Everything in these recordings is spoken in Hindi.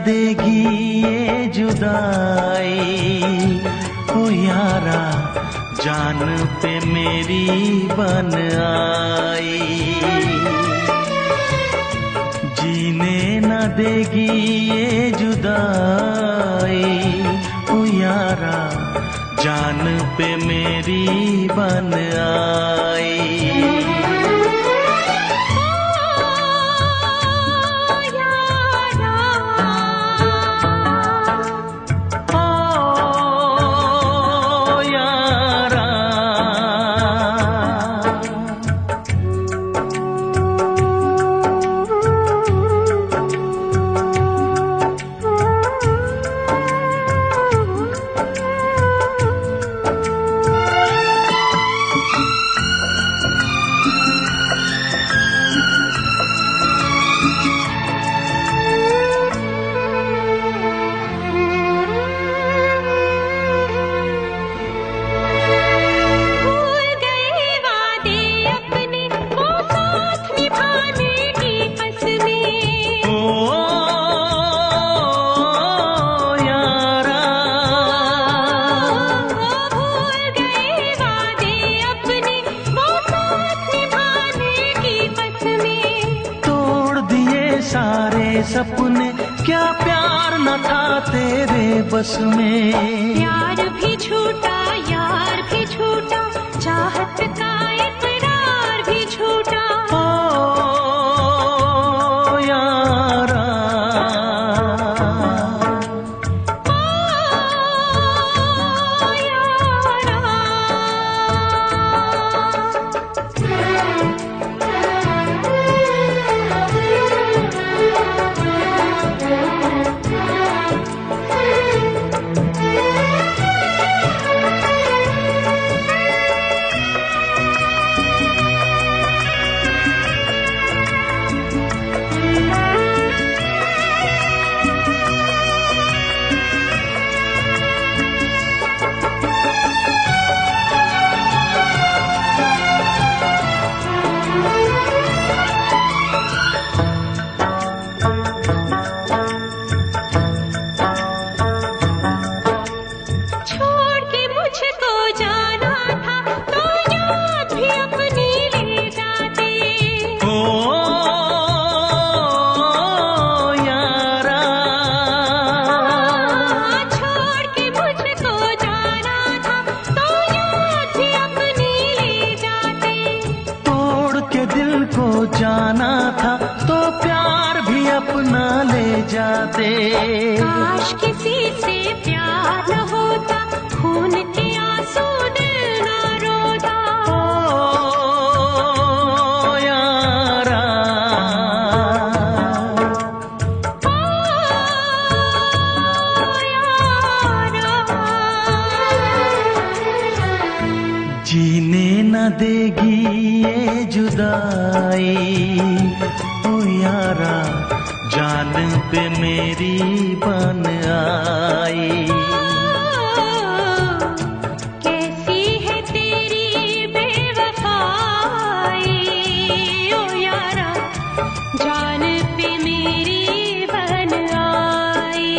देगी ये जुदाई, ओ यारा जान पे मेरी बन आई। जीने न देगी ये जुदाई, ओ यारा जान पे मेरी बन आई। सपने क्या प्यार न था तेरे बस में। प्यार भी छूटा यार भी छूटा, चाहत का इकरार भी छूटा। ओ यारा जाना था तो प्यार भी अपना ले जाते। काश किसी से प्यार न होता, खून के आंसू दिल न रोता। ओ यारा जीने न देगी ये जुदाई, ओ यारा जान पे मेरी बन आई। कैसी है तेरी बेवफाई, ओ यारा जान पे मेरी बन आई।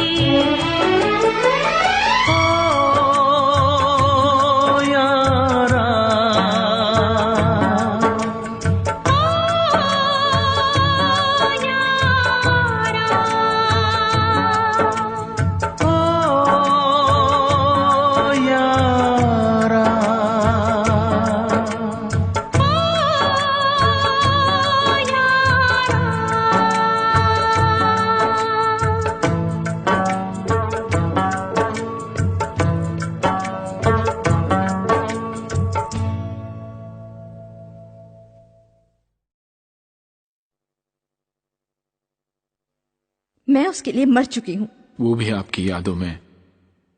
मैं उसके लिए मर चुकी हूँ। वो भी आपकी यादों में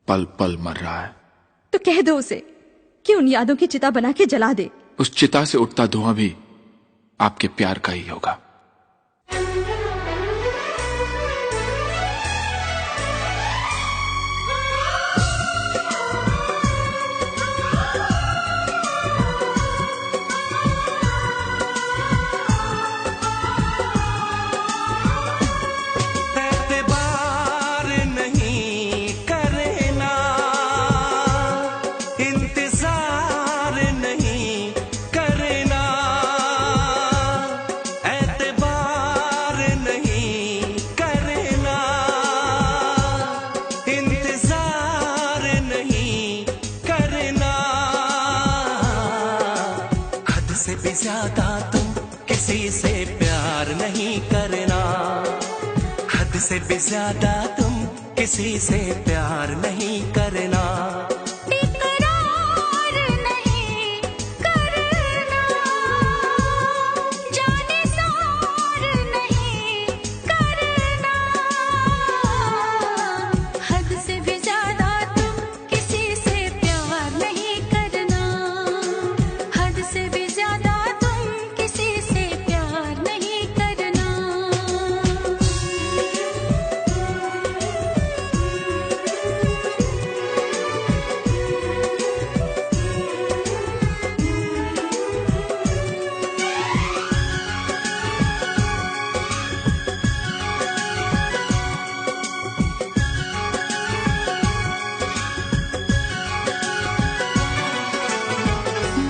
पल पल मर रहा है। तो कह दो उसे कि उन यादों की चिता बना के जला दे। उस चिता से उठता धुआं भी आपके प्यार का ही होगा। ज्यादा तुम किसी से प्यार नहीं करना, हद से भी ज्यादा तुम किसी से प्यार नहीं करना। इकरार नहीं करना, जाने सार नहीं करना, हद से भी ज्यादा तुम किसी से प्यार नहीं करना, हद से भी ज्यादा तुम किसी से प्यार नहीं करना।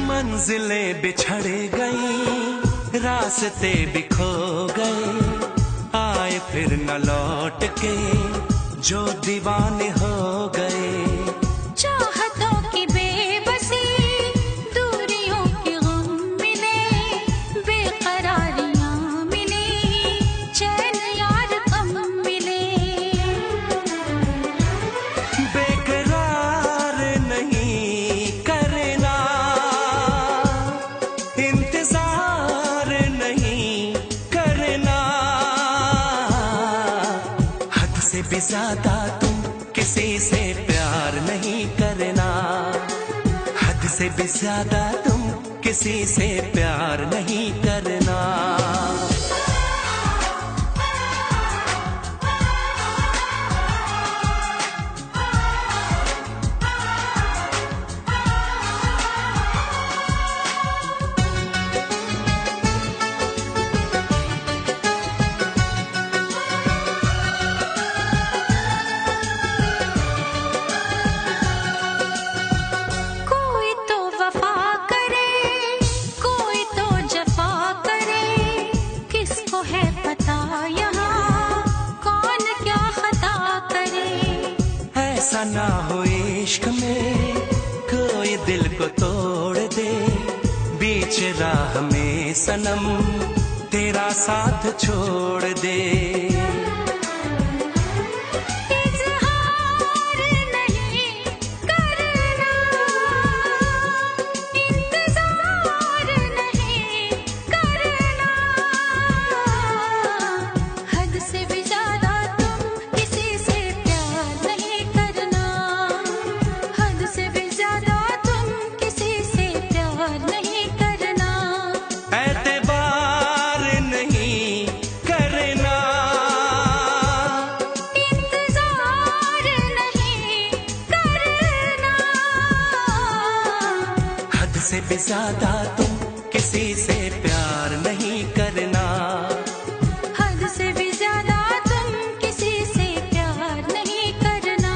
मंजिलें बिछड़ गई, रास्ते भी खो गए, आए फिर न लौट के जो दीवाने हो गए। चाहतों की बेबसी, दूरियों के गम मिले, बेकरारियां मिली, चैन यार कम मिले। बेकरार नहीं करना, इंतजार नहीं करना, हद से भी ज्यादा तुम किसी से प्यार नहीं करना, हद से भी ज्यादा तुम किसी से प्यार नहीं करना। कोई तो वफा करे, कोई तो जफा करे, किसको है पता यहाँ कौन क्या खता करे। ऐसा ना हो इश्क में कोई दिल को तोड़ दे, बीच राह में सनम तेरा साथ छोड़ दे। इजहार नहीं करना, इंतजार नहीं करना, हद से भी ज्यादा तुम किसी से प्यार नहीं करना, हद से भी ज्यादा तुम किसी से प्यार नहीं करना। एतबार नहीं करना, इंतजार नहीं करना, हद से भी ज्यादा तुम किसी से प्यार नहीं करना, हद से भी ज्यादा तुम किसी से प्यार नहीं करना।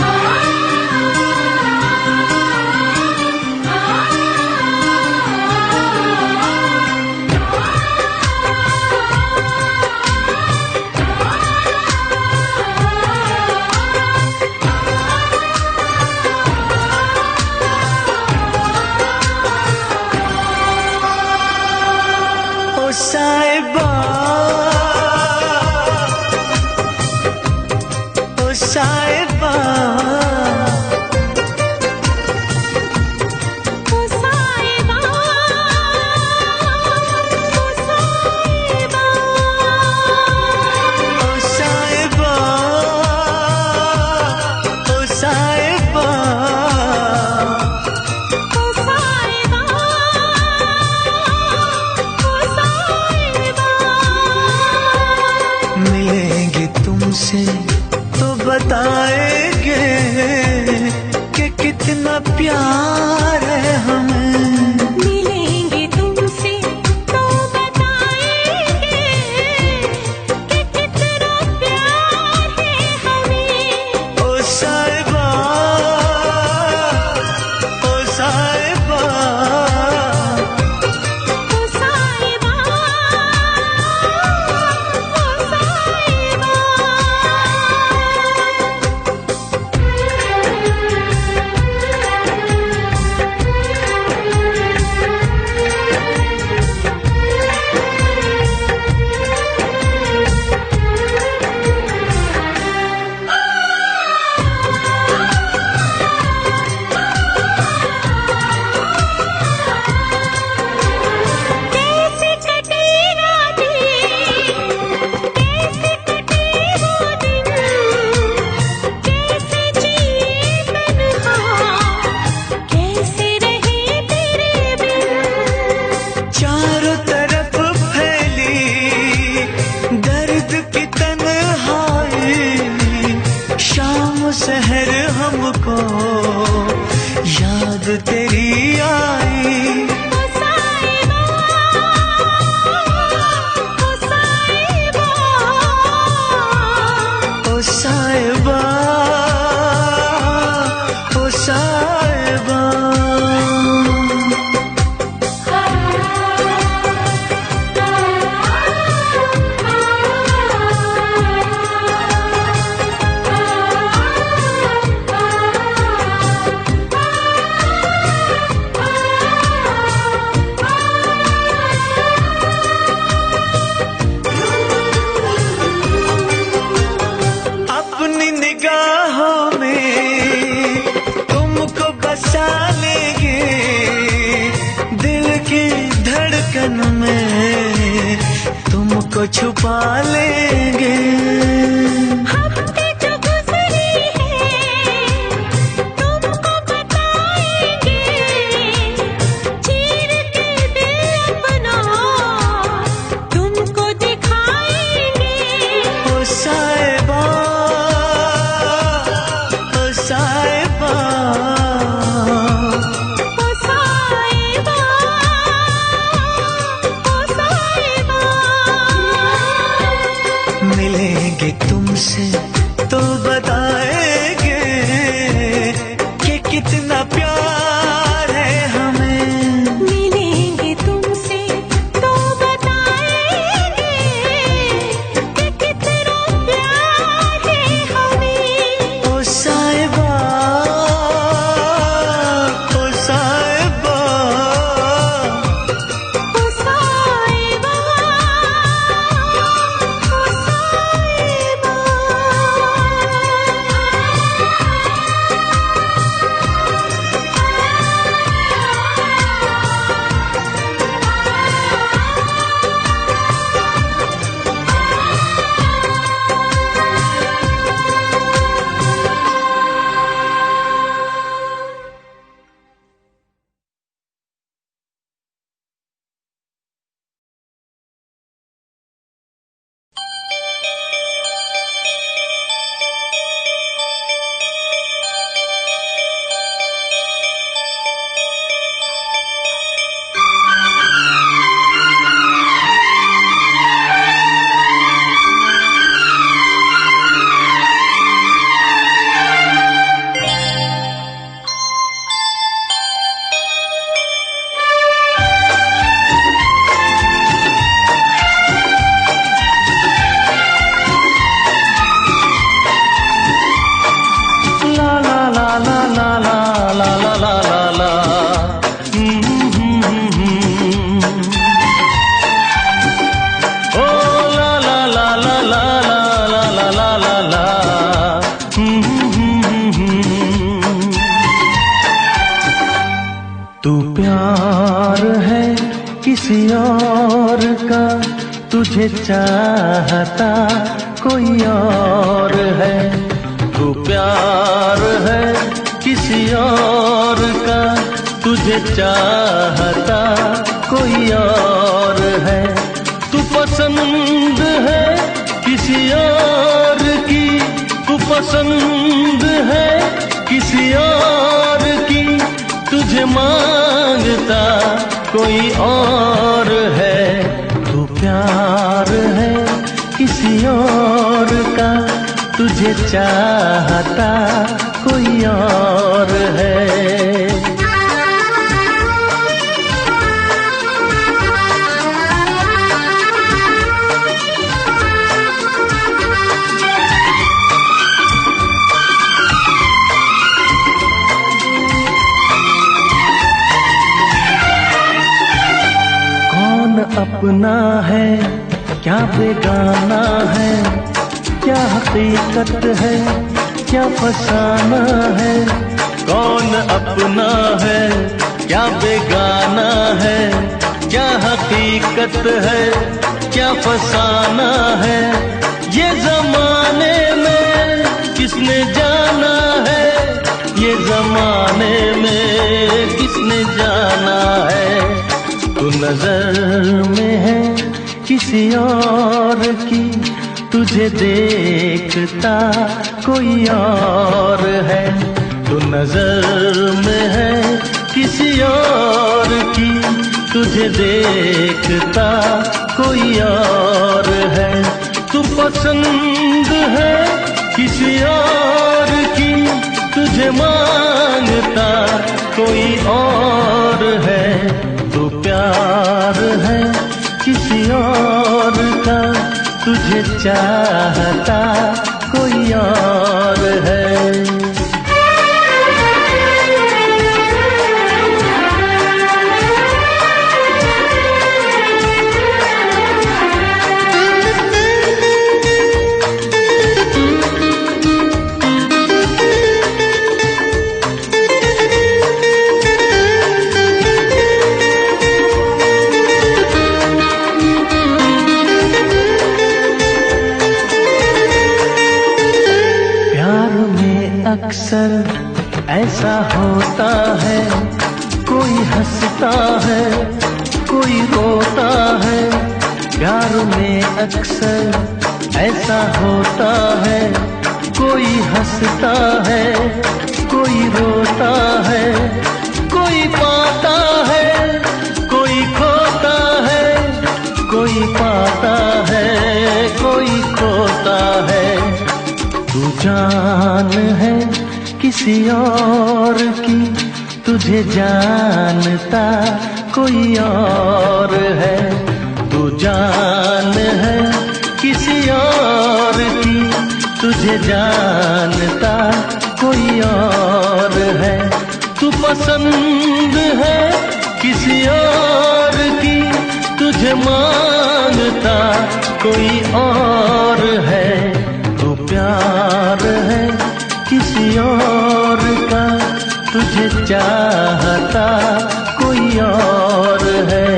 आ को छुपा लेंगे। हफ्ते जो गुजरी है तुमको बताएंगे, चीर के दिल अपना तुमको दिखाएंगे। ओ साहिबा, ओ साहिबा, ओ साहिबा, ओ साहिबा। मिलेंगे तुमसे तो बताएंगे कि कितना प्यार है हमें। मिलेंगे तुमसे तो बताएंगे कि कितना प्यार है हमें। ओ साहिबा, ओ साहिबा, ओ साहिबा, ओ साहिबा। तू प्यार है किसी और का, तुझे चाहता कोई और है। तू प्यार है किसी और का, तुझे चाहता कोई और है। तू पसंद है किसी और की, तू पसंद है किसी और की, तुझे मांगता कोई और है। तू प्यार है किसी और का, तुझे चाहता कोई और है। अपना है क्या बेगाना है, क्या हकीकत है क्या फसाना है। कौन अपना है क्या बेगाना है, क्या हकीकत है क्या फसाना है। ये जमाने में किसने जाना है, ये जमाने में किसने जाना है। तू नजर में है किसी और की, तुझे देखता कोई और है। तू नजर में है किसी और की, तुझे देखता कोई और है। तू पसंद है किसी और की, तुझे मांगता कोई और है। तू प्यार है किसी और का, तुझे चाहता कोई और है। अक्सर ऐसा होता है, कोई हंसता है कोई रोता है। प्यार में अक्सर ऐसा होता है, कोई हंसता है कोई रोता है। कोई पाता है कोई खोता है, कोई पाता है कोई खोता है। तू जान है किसी और की, तुझे जानता कोई और है। तू जान है किसी और की, तुझे जानता कोई और है। तू पसंद है किसी और की, तुझे मांगता कोई और है। तू प्यार है किसी और का, तुझे चाहता कोई और है।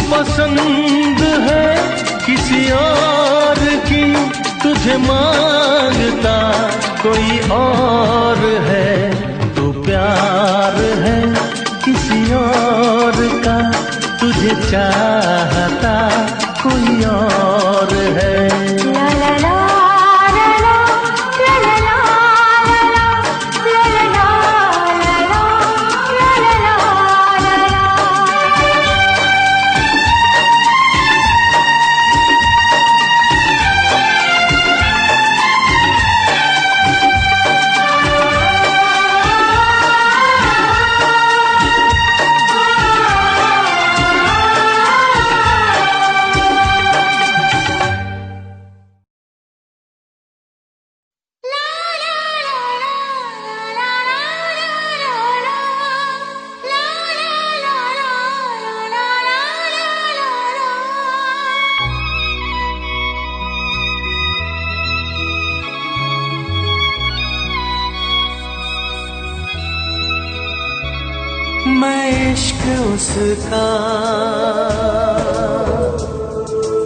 पसंद है किसी और की, तुझे मांगता कोई और है। तू प्यार है किसी और का, तुझे चाहता कोई और है। ला ला ला मैं इश्क उसका,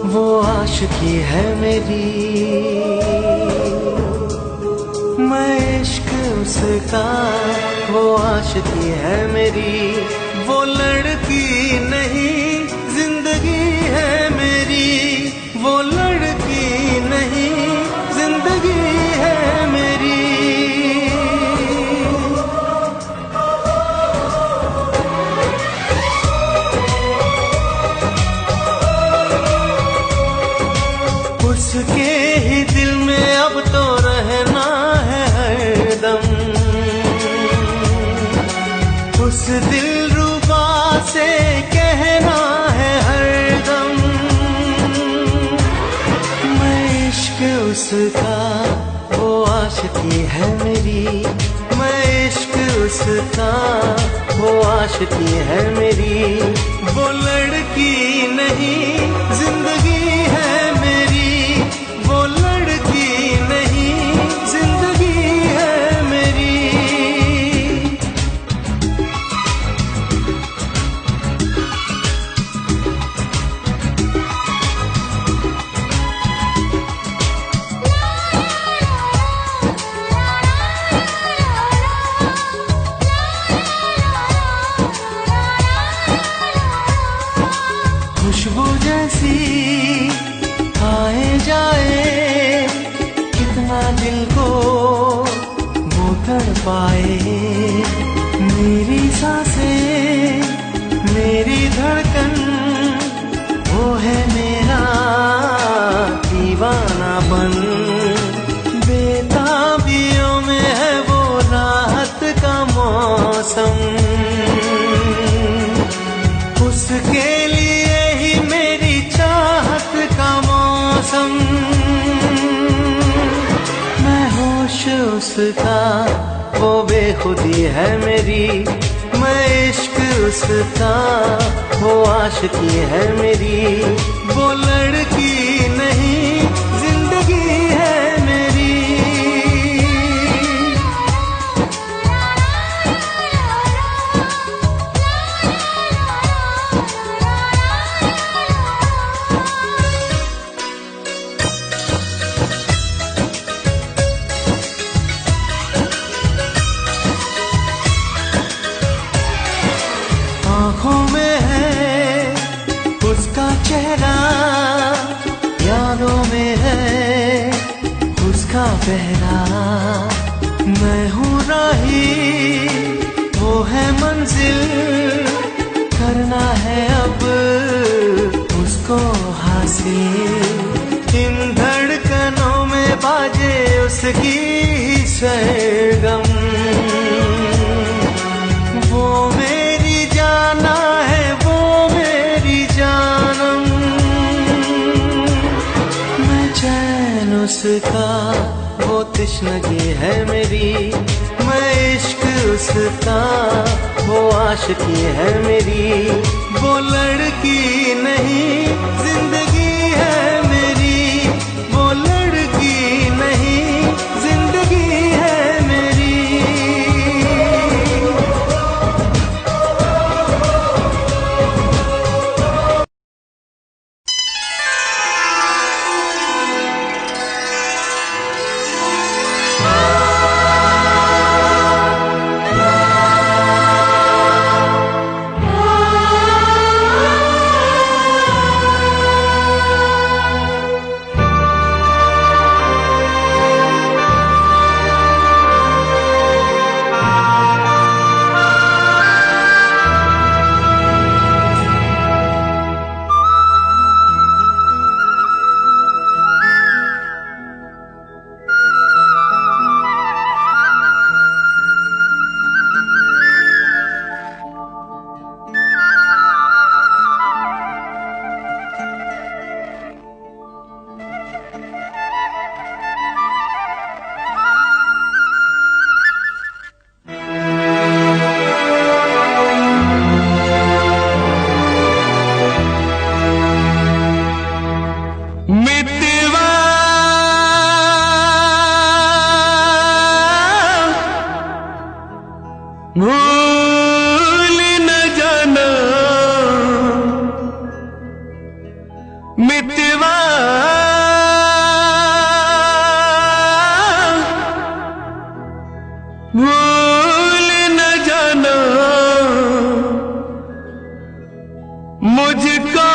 वो आशिकी है मेरी। मैं इश्क उसका, वो आशिकी है मेरी। वो लड़की नहीं जिंदगी है मेरी, वो लड़की नहीं जिंदगी है मेरी। उसके ही दिल में अब तो रहना है हरदम, उस दिलरुबा से कहना है हरदम। मैं इश्क उसका, वो आशिकी है मेरी। मैं इश्क उसका, वो आशिकी है मेरी। वो लड़की नहीं जिंदगी है मेरी, वो लड़की नहीं जिंदगी है मेरी। सी आए जाए, कितना दिल को वो तड़पाए। मेरी सांसें, मेरी धड़कन, वो है मेरा दीवानापन। बेताबियों में है वो राहत का मौसम, उसके लिए ही मेरी चाहत का मौसम। मैं होश उसका, वो बेखुदी है मेरी। मैं इश्क उसका, वो आशिकी है मेरी। वो लड़की नहीं, जिंदगी है मेरी। आँखों में है उसका चेहरा, यादों में है उसका पहरा। मैं हूँ राही, वो है मंजिल, करना है अब उसको हासिल। इन धड़कनों में बाजे उसकी ही सरगम, वो मेरी जाना है, वो मेरी जानम। मैं चैन उसका, वो तश्नगी है मेरी। मैं इश्क उसका, वो आशिकी है मेरी। वो लड़की नहीं, जिंदगी है मेरी। वो लड़की नहीं, जिंदगी है मेरी। मितवा भूल न जाना, मितवा भूल न जाना। मुझको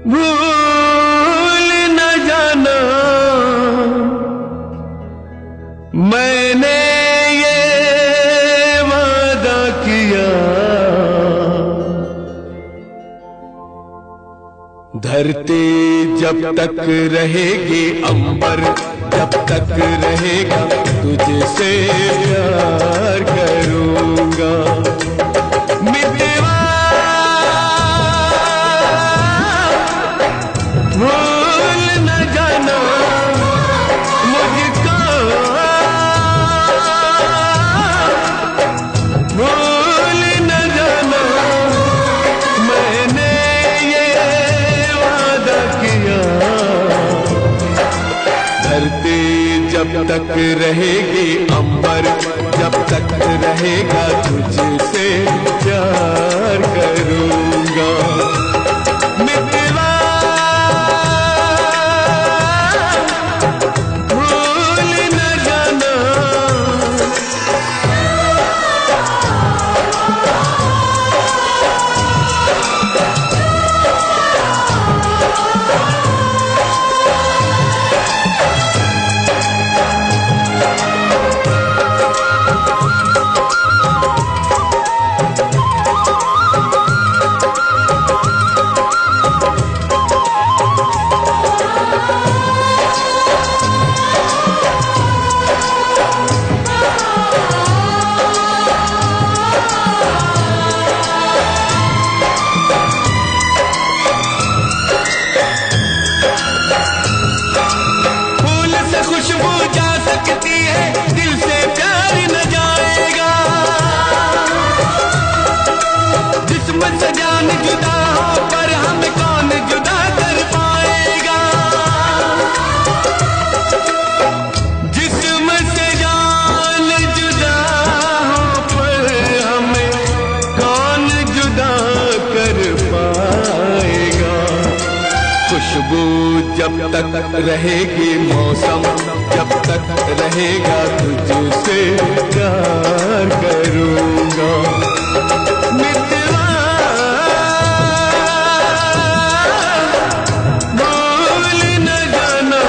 भूल न जाना। मैंने ये वादा किया, धरती जब तक रहेगी, अंबर जब तक रहेगा, तुझसे प्यार करूंगा। मितवा भूल न जाना, मुझको भूल न जाना। मैंने ये वादा किया, धरती जब तक रहेगी, अंबर जब तक रहेगा, तुझसे प्यार करूंगा। मितवा भूल न जाना। जब तक रहेगी मौसम, जब तक रहेगा तुझसे प्यार करूंगा। मितवा भूल न जाना,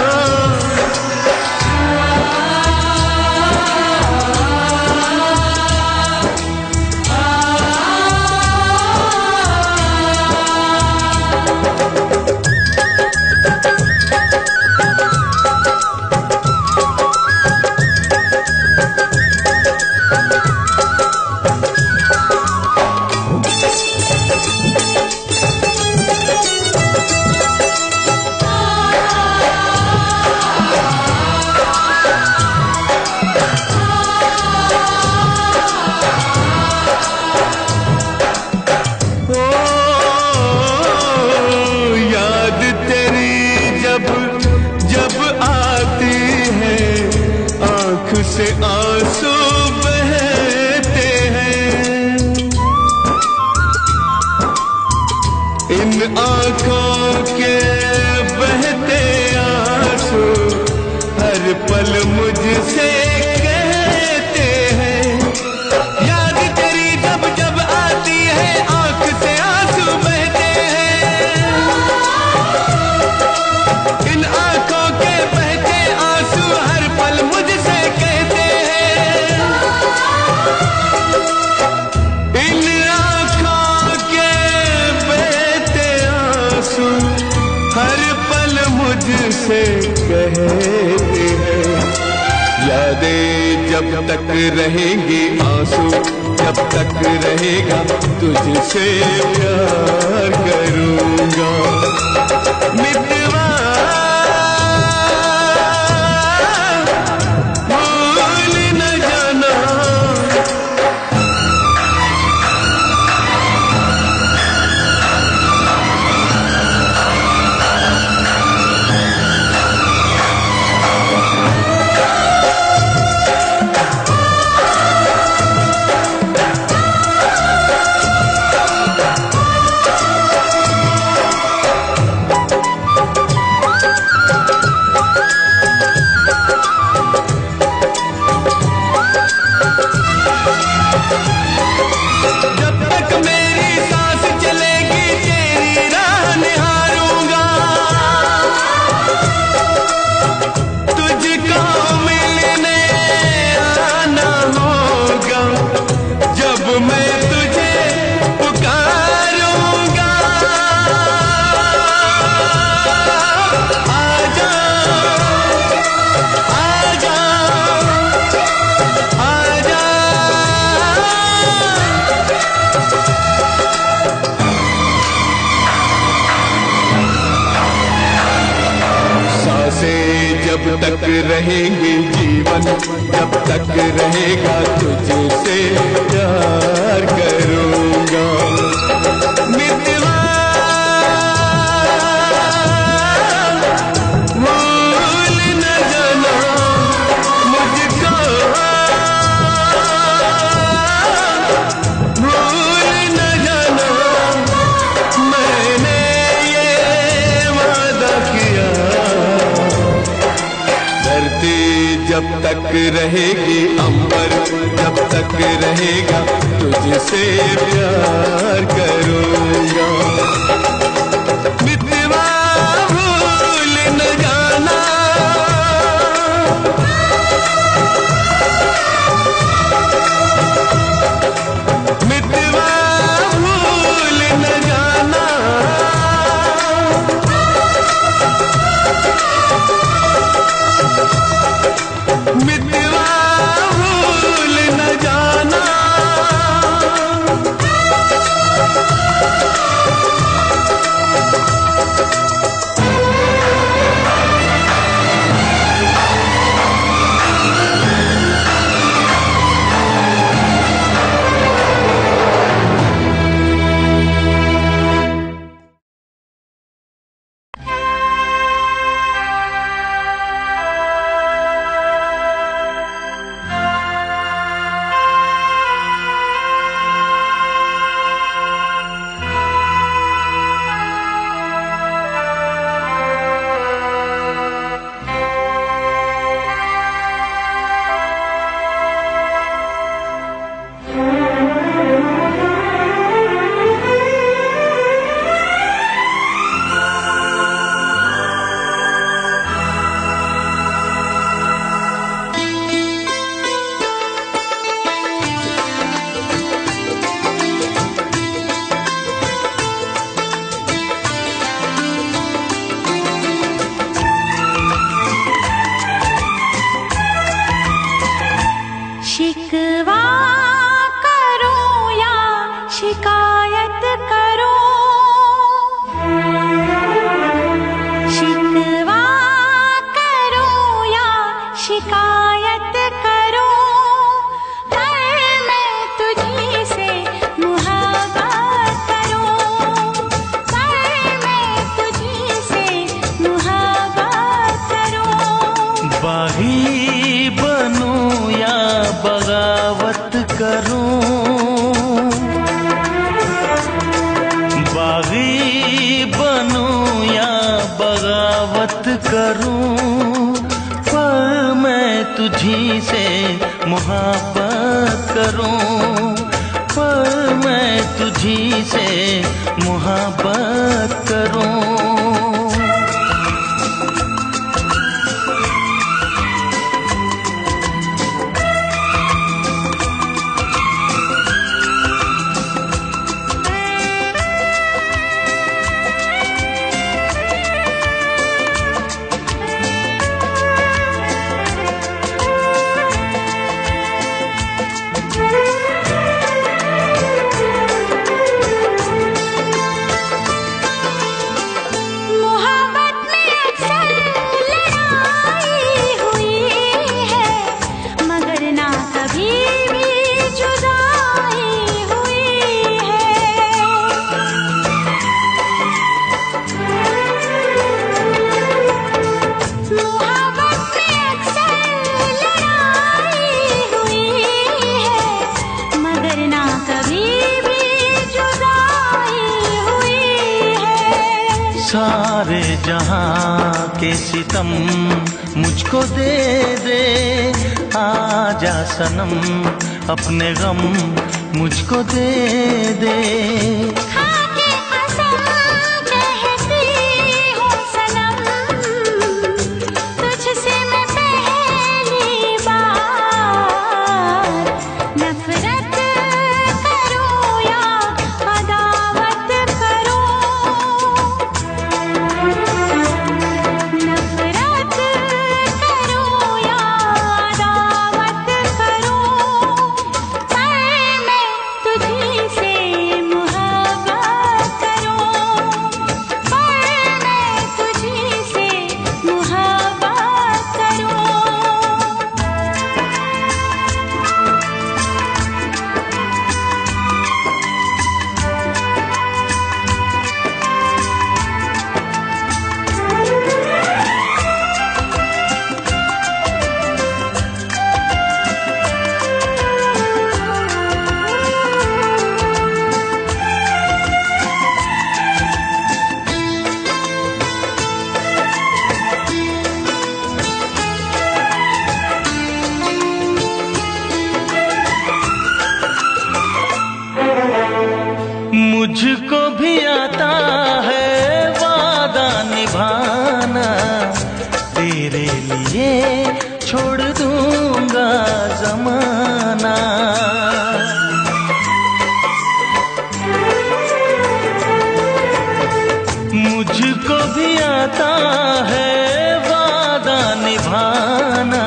से आंसू बहते हैं, इन आंखों के बहते आंसू हर पल मुझसे कहते हैं। याद तेरी जब जब आती है आंख से आंसू बहते हैं, इन आंखों के बहते आंसू हर पल मुझसे मुझसे कहते हैं। यादें जब तक रहेंगी आंसू, जब तक रहेगा तुझसे प्यार करूंगा। मितवा भूल न जाना, जब तक रहेंगे जीवन, जब तक रहेगा तुझसे प्यार करूंगा। मितवा भूल न जाना मुझको, भूल न जाना मैंने ये वादा किया। धरती जब तक रहेगी अंबर, जब तक रहेगा तुझसे प्यार करूंगा। मितवा भूल न जाना, मितवा भूल न जाना, मितवा भूल न जाना। शिकवा करो या शिकायत करो, शिकवा करो या शिकायत करो, पर मैं तुझी से मुहब्बत करूं, पर मैं तुझी से मुहब्बत करूं। बागी बनूं या बगावत करूं, बागी बनूं या बगावत करूं, पर मैं तुझी से मुहब्बत करूं, पर मैं तुझी से मुहब्बत करूं। सारे जहां के सितम मुझको दे दे, आजा सनम अपने गम मुझको दे दे। खाके कसम कहती हूँ सनम, तुझसे मैं पहली बार नफरत करूँ या अदावत करूँ, नफरत करूँ या अदावत करूँ, पर मैं तुझी से मुहब्बत करूँ, पर मैं तुझी से मुहब्बत करूँ। मुझको भी आता है वादा निभाना, तेरे लिए छोड़ दूंगा जमाना। मुझको भी आता है वादा निभाना,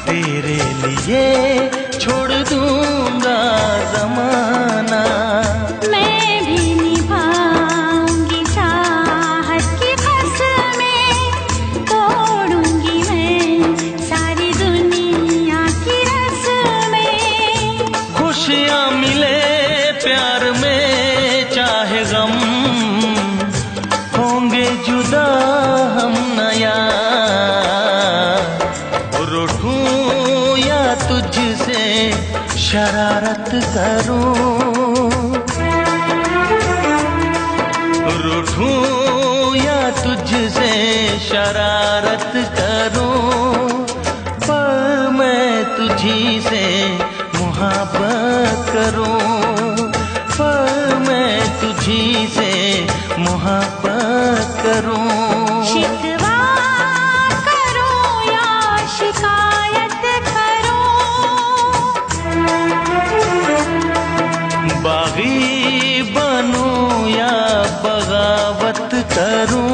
तेरे लिए छोड़ दूंगा जमाना। मैं भी निभाऊंगी चाहत की कसमें, तोड़ूंगी मैं सारी दुनिया की रस्में। खुशियाँ मिले प्यार में चाहे गम, होंगे जुदा हम नया, रूठूं या तुझसे शरारत करूं, रूठूं या तुझसे शरारत करूं, पर मैं तुझी से मुहब्बत करूं, पर मैं तुझी से मुहब्बत करूं। शिकवा करो या शिकायत करो, बागी बनूं या बगावत करूं,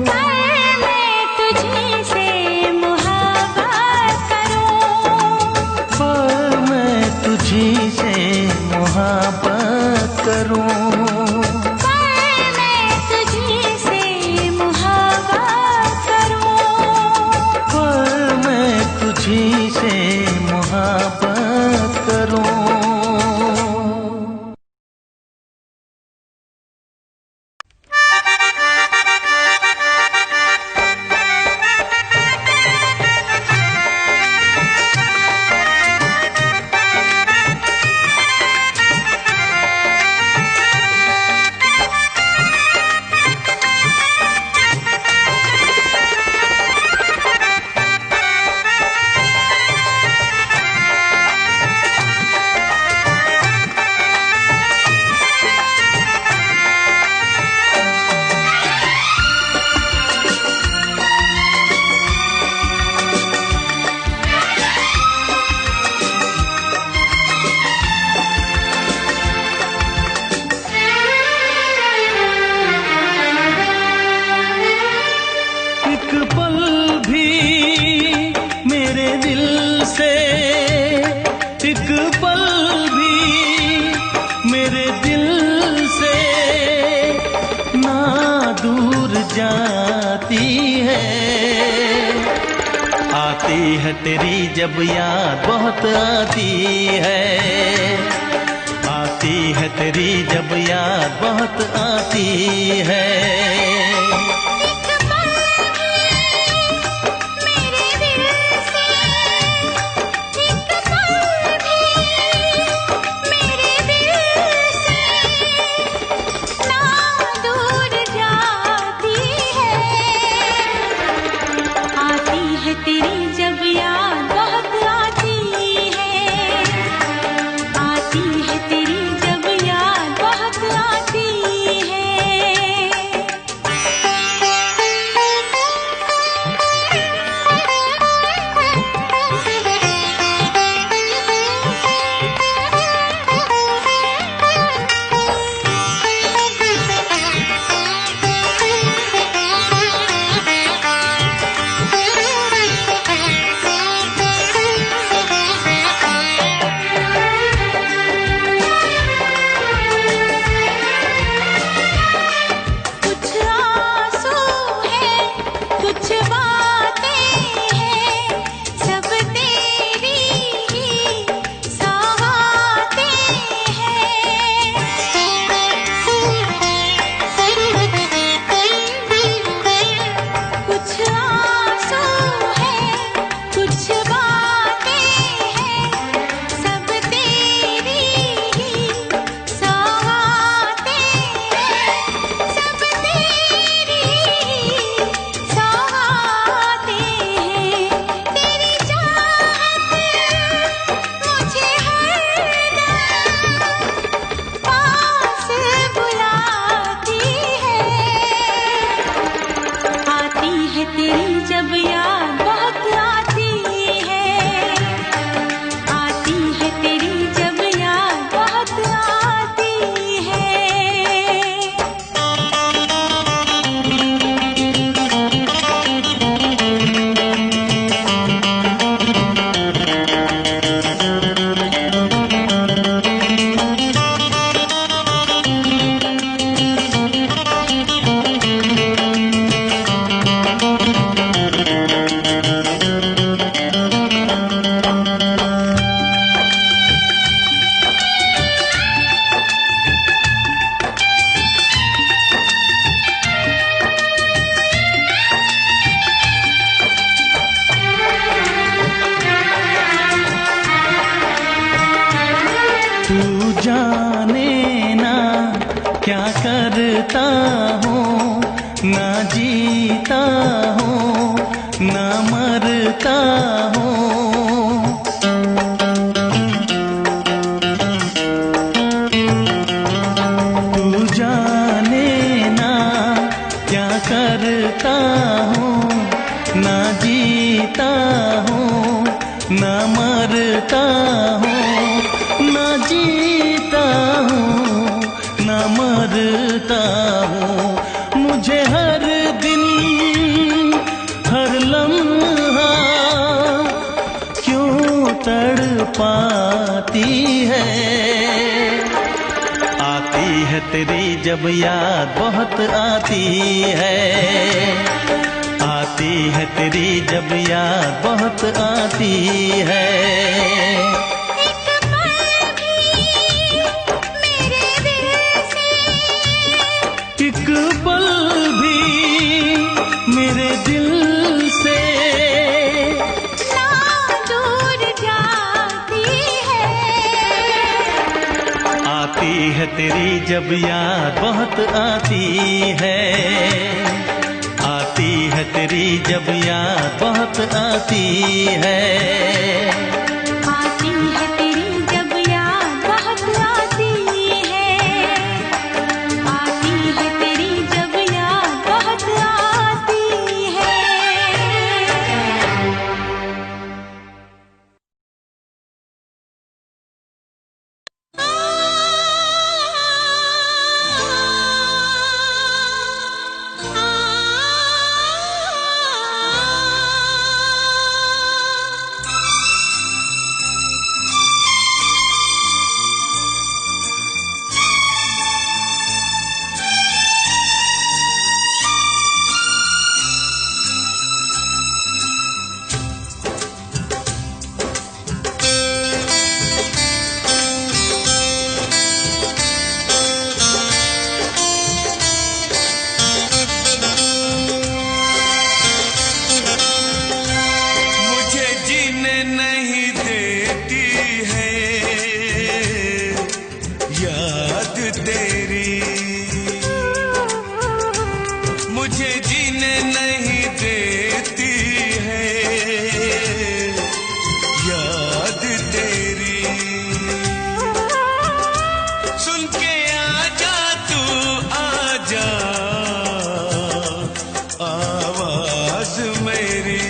पर मैं तुझी से मुहब्बत करूं, पर तुझी से मोहब्बत करूं, मैं तुझी से मोहब्बत करूं, मैं तुझी से मोहब्बत करूं। तेरी जब याद बहुत आती है तेरी जब याद बहुत आती है। तड़ तड़पाती है। आती है तेरी जब याद बहुत आती है, आती है तेरी जब याद बहुत आती है। एक पल भी मेरे दिल से ना दूर जाती है। आती है तेरी जब याद बहुत आती है, आती है तेरी जब याद बहुत आती है। आती है तेरी जब याद बहुत आती है, आती है तेरी जब याद बहुत आती है। मुझे जीने नहीं देती है याद तेरी, मुझे जीने नहीं देती है याद तेरी। सुन के आजा तू आजा आवाज मेरी,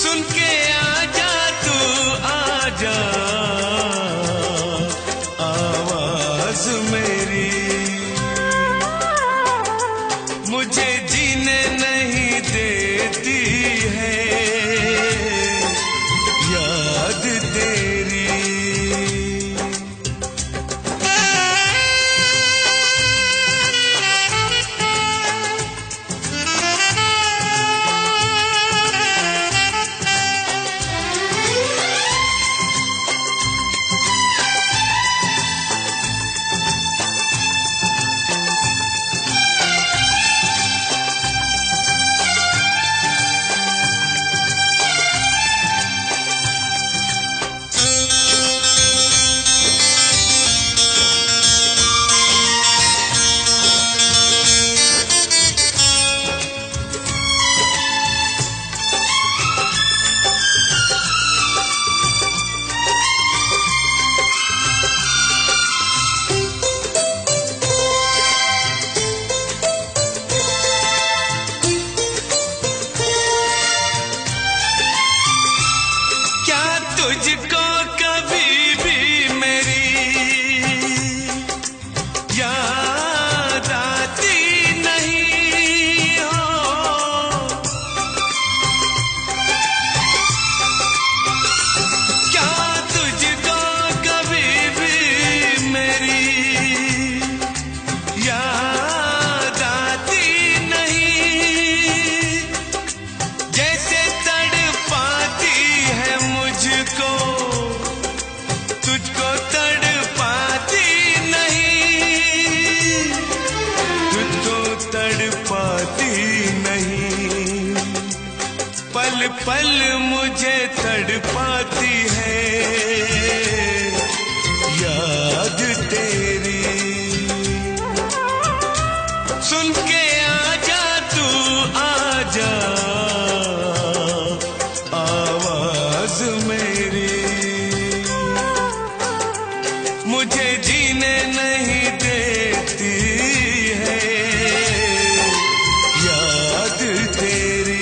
सुन के आजा तू आजा आवाज मेरी। मुझे जीने नहीं देती है याद तेरी। क्या तुझको कभी भी मेरी याद आती नहीं हो? क्या तुझको कभी भी मेरी याद आती नहीं? जैसे तड़पाती है मुझको, तुझको तड़पाती नहीं, तुझको तड़पाती नहीं। पल पल मुझे तड़पाती है याद तेरी। सुन के आजा तू आजा आवाज मेरी। मुझे जीने नहीं देती है याद तेरी।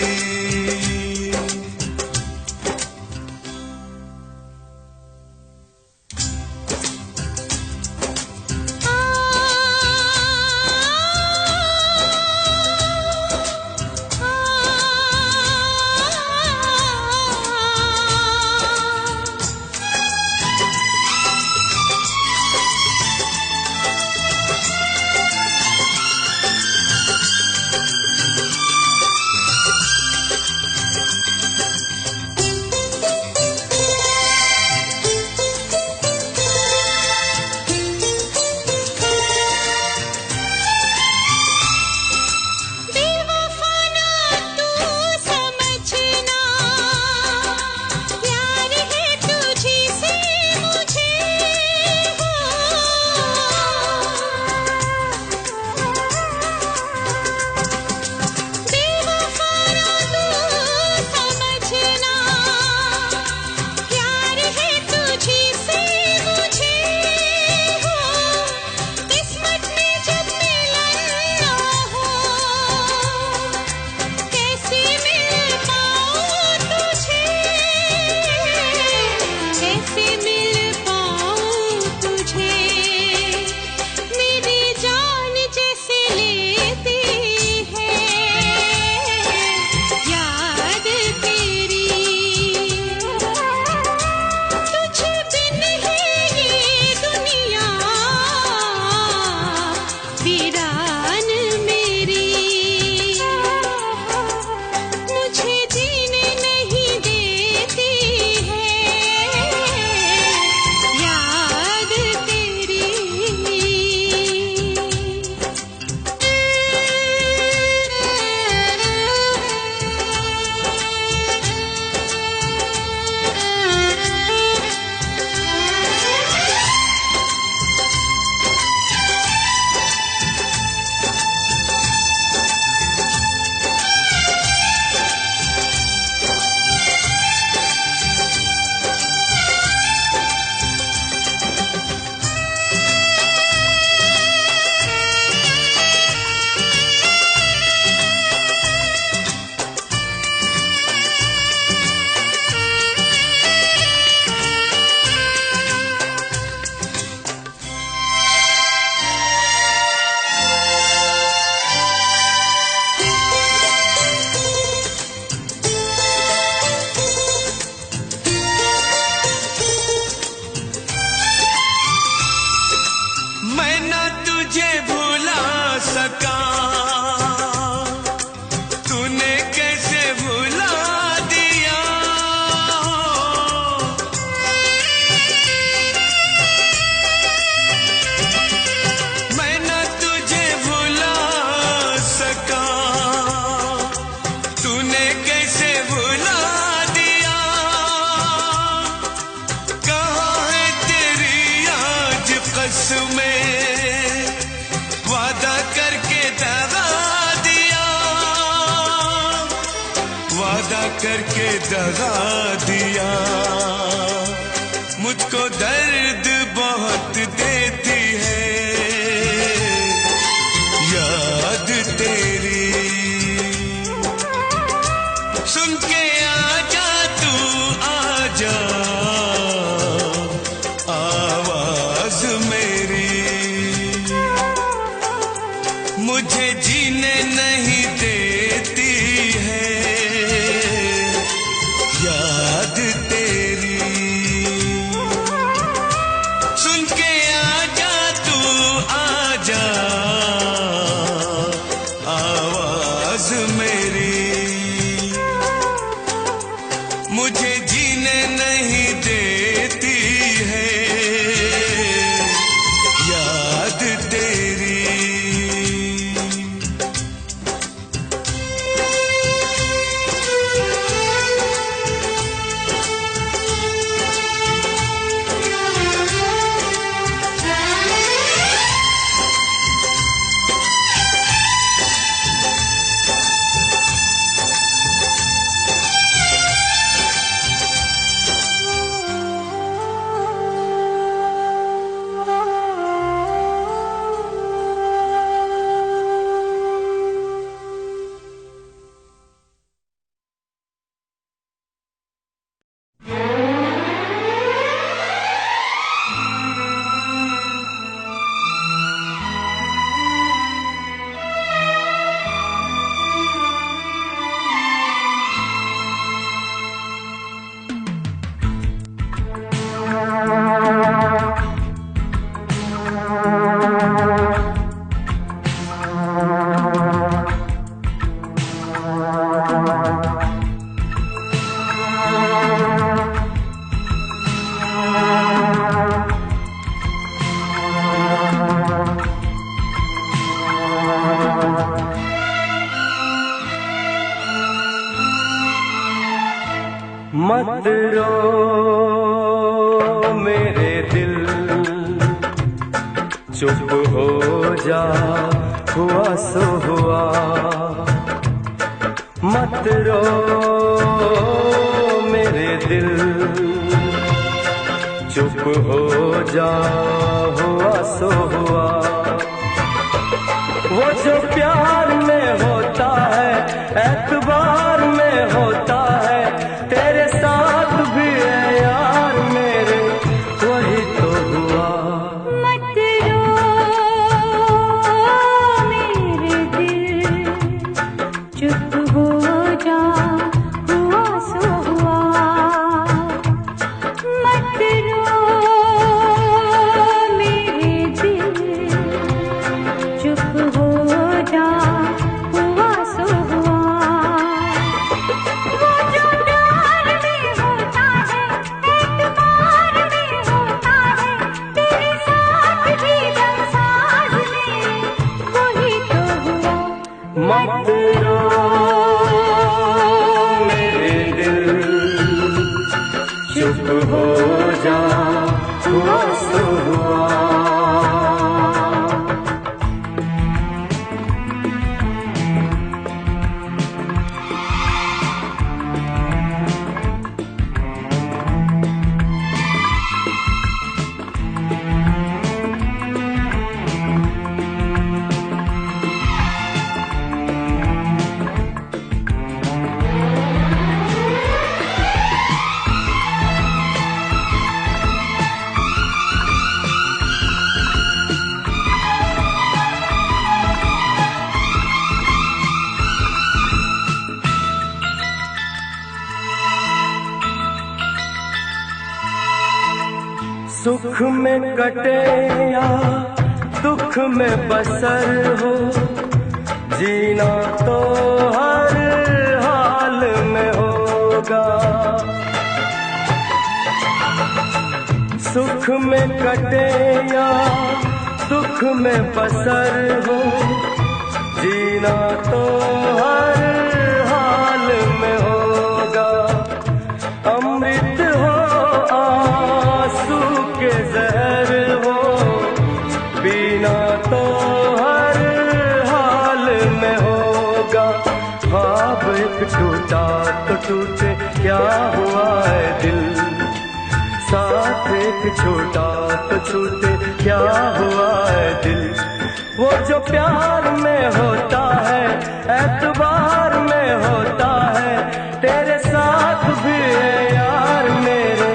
में वादा करके दगा दिया, वादा करके दगा दिया। मुझको दर्द बहुत देती है याद तेरी। सुन के आजा तू आजा आवाज मेरी, मुझे जीने नहीं देती है याद तेरी। सुन के आजा तू आजा आवाज मेरी, मुझे जीने नहीं देती है याद तेरी। मत रो मेरे दिल, चुप हो जा हुआ सो हुआ। मत रो मेरे दिल, चुप हो जा हुआ सो हुआ। वो जो प्यार में होता है एतबार में होता है, तेरे साथ भी है यार मेरे वही तो हुआ। मत रो मेरे दिल, चुप हो जा हुआ सो हुआ। मत रो मेरे दिल, चुप हो जा हुआ सो हुआ। वो जो प्यार में होता है एतबार में होता है, तेरे साथ भी संसार में वही तो हुआ। मत रो मेरे दिल, चुप हो जा हुआ सो हुआ। सुख में कटे या दुख में बसर हो, जीना तो हर हाल में होगा। सुख में कटे या दुख में बसर हो, जीना तो हर हाल में होगा। अमृत हो आंसू के जहर हो, एक छूटा तो छूटे क्या हुआ है दिल। वो जो प्यार में होता है एतबार में होता है, तेरे साथ भी है यार मेरे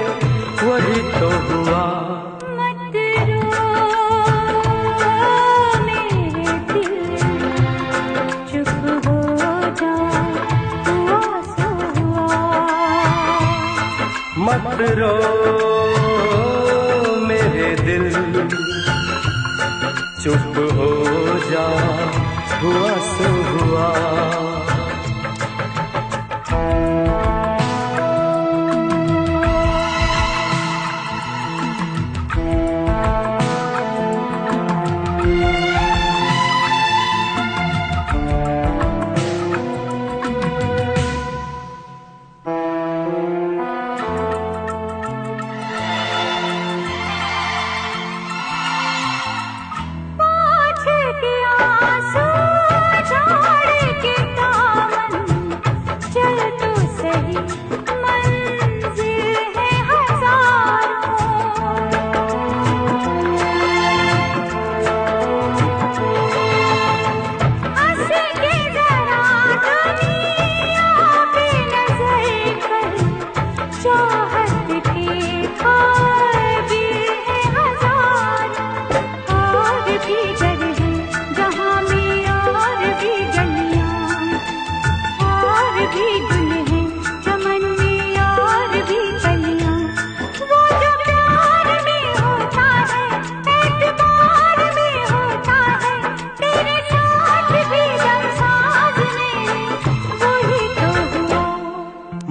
वही तो हुआ। मत रो मेरे दिल, चुप हो जा हुआ सो हुआ। मत रो मेरे दिल, चुप हो जा हुआ सो हुआ।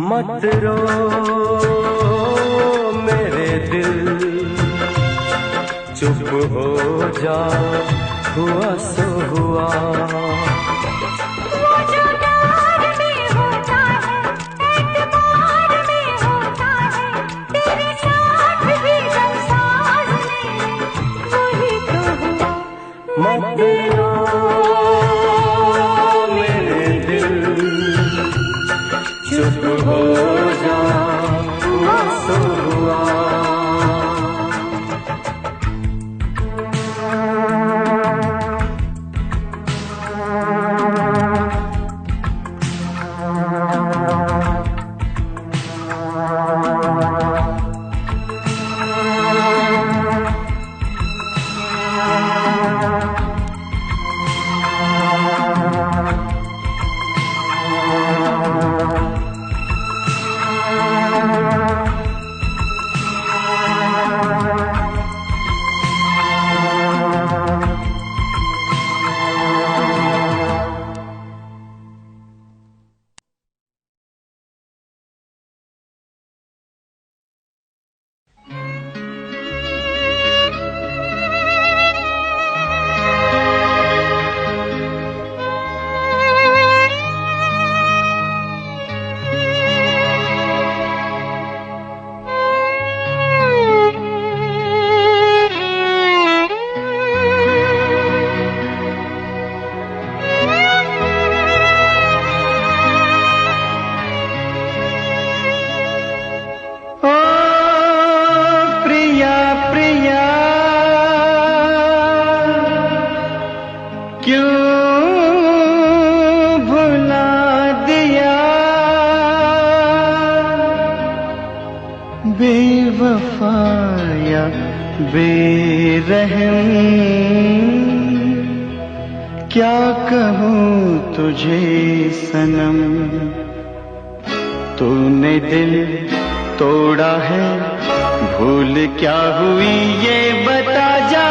मत रो मेरे दिल, चुप हो जा हुआ सो हुआ। वो जो प्यार में होता है एतबार में होता है, तेरे साथ भी संसार में वही तो हुआ। मत रो मेरे दिल, चुप हो जा हुआ सो हुआ। बेवफाया बेरहम, क्या कहूँ तुझे सनम। तूने दिल तोड़ा है, भूल क्या हुई ये बता जा।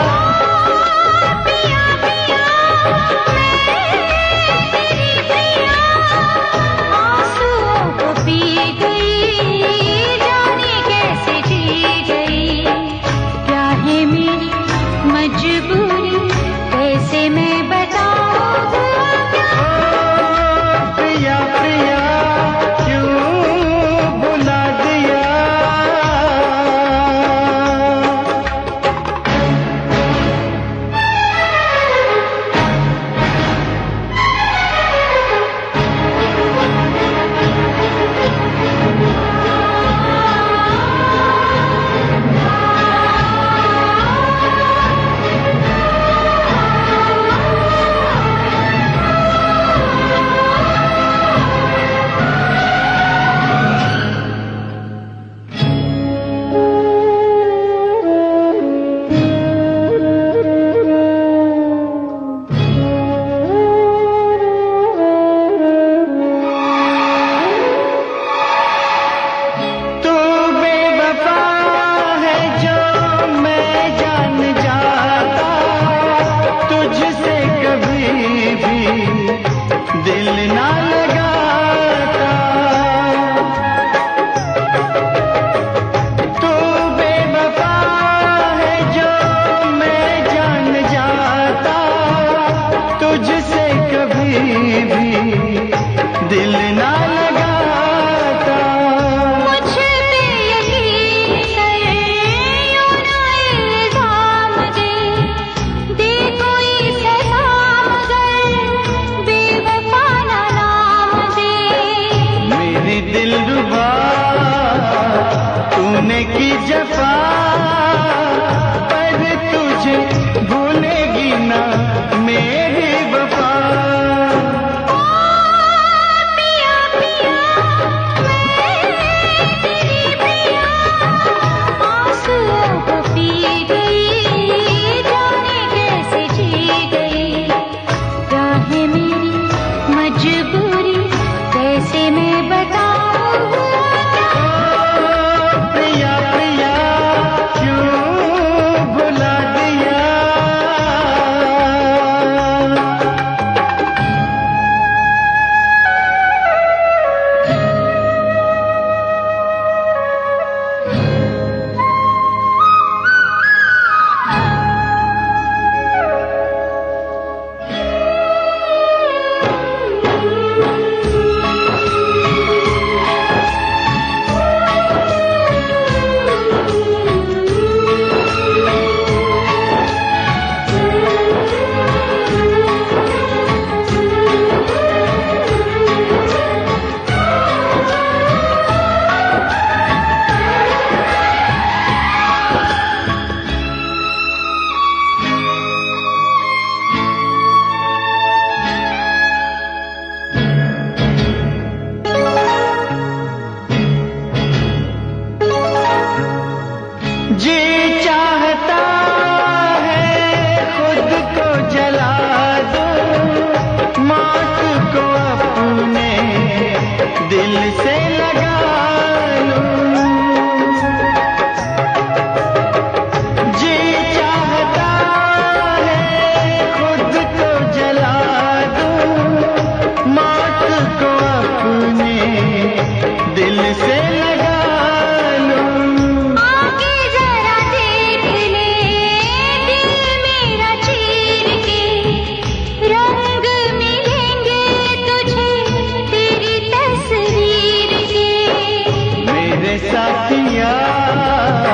पिया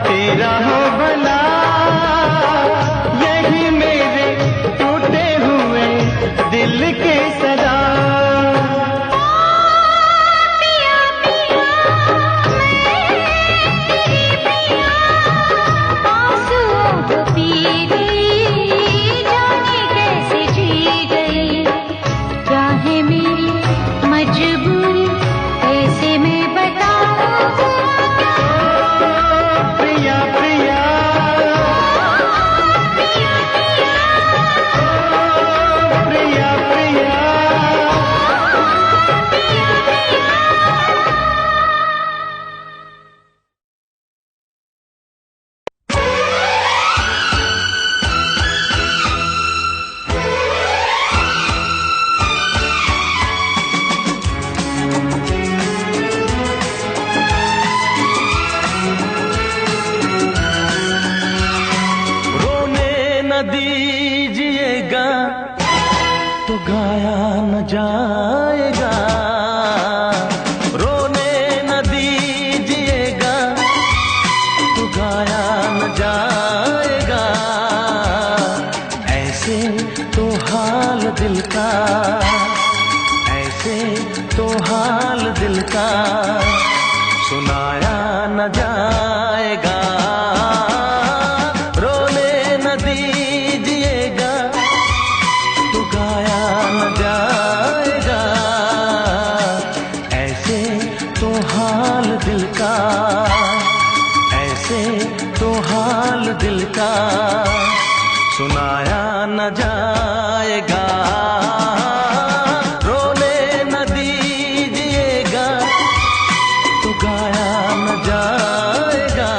तेरा हो भला, यही मेरे टूटे हुए दिल के सदा। पिया पिया मैं तेरी पिया, आंसुओं को पी गई, जाने कैसे जी गई, क्या है मेरी मजबूरी कैसे मैं बताऊं। प्रिया प्रिया प्रिया प्रिया रोने न दीजिएगा तो गाया न जाएगा, रोने न दीजिएगा तो गाया न जाएगा, ऐसे तो हाल दिल का, ऐसे तो हाल दिल का सुनाया न जाएगा। रोने न दीजिएगा तो गाया न जाएगा, ऐसे तो हाल दिल का, ऐसे तो हाल दिल का सुनाया न जाएगा। रोने न दीजिएगा तो गाया न जाएगा।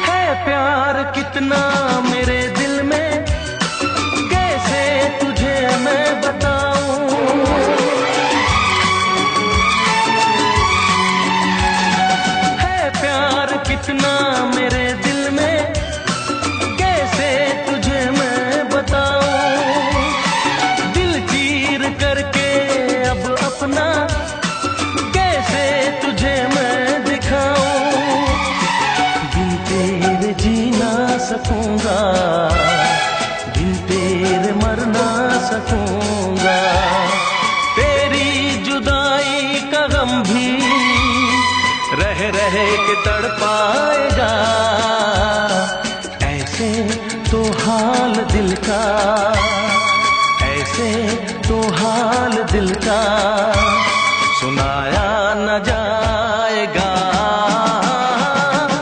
है प्यार कितना मेरे दिल में, कैसे तुझे मैं बताऊं। है प्यार कितना मेरे दिल में, कैसे तुझे मैं बताऊं। दिल चीर करके अब अपना कैसे तुझे मैं दिखाऊं। बिन तेरे जी ना सकूंगा, बिन तेरे मर ना सकूंगा, तेरी जुदाई का गम भी रह रह के तड़पाएगा। ऐसे तो हाल दिल का, ऐसे तो हाल दिल का सुनाया न जाएगा।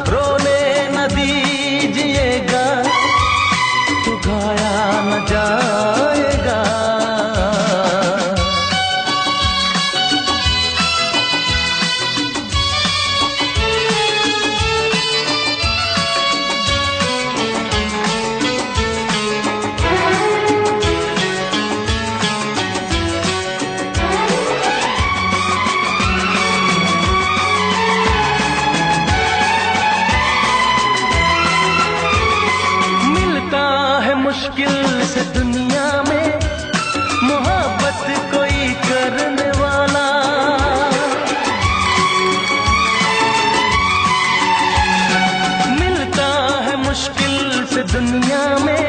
रोने न दीजिएगा तो गाया न जाएगा। मिलता है मुश्किल से दुनिया में मोहब्बत कोई करने वाला। मिलता है मुश्किल से दुनिया में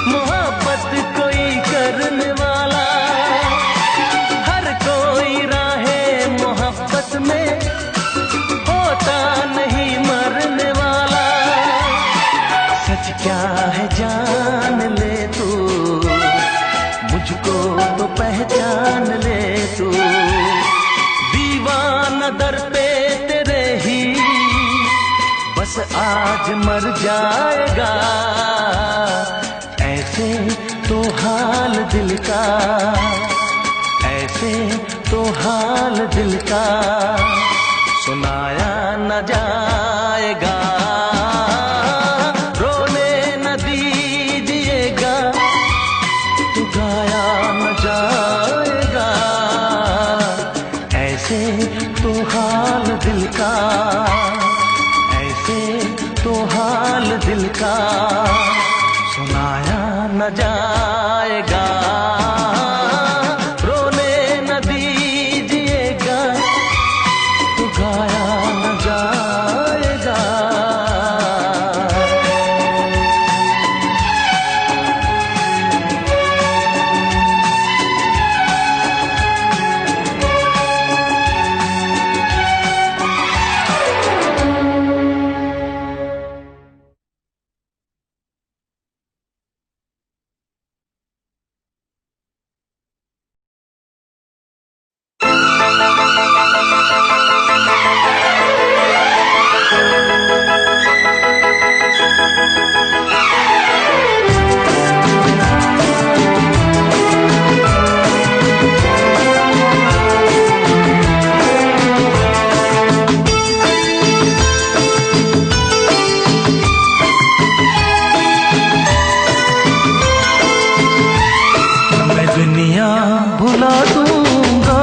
मोहब्बत कोई करने वाला। हर कोई राहे मोहब्बत में होता नहीं मरने वाला। सच क्या है जान ले तू, मुझको तो पहचान ले तू। दीवाना दर पे तेरे ही बस आज मर जाएगा। ऐसे तो हाल दिल का, ऐसे तो हाल दिल का सुनाया न जाएगा। रोने न दीजिएगा तो गाया न जाएगा। ऐसे तो हाल दिल का, ऐसे तो हाल दिल का सुनाया न जाएगा, रोने न दीजिएगा तो गाया न जाएगा। भुला दूंगा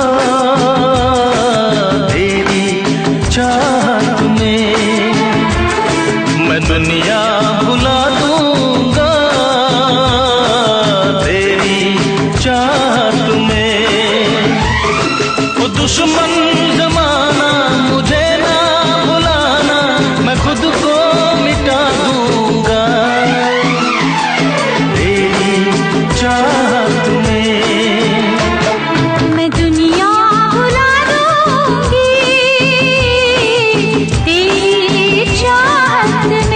तेरी चाहत में, मैं दुनिया भुला दूंगा तेरी चाहत में। वो दुश्मन जमाना मुझे ना भुलाना, मैं खुद को मिटा दूंगा तेरी चाहत में। दुनिया भुला दूंगा तेरी चाहत में।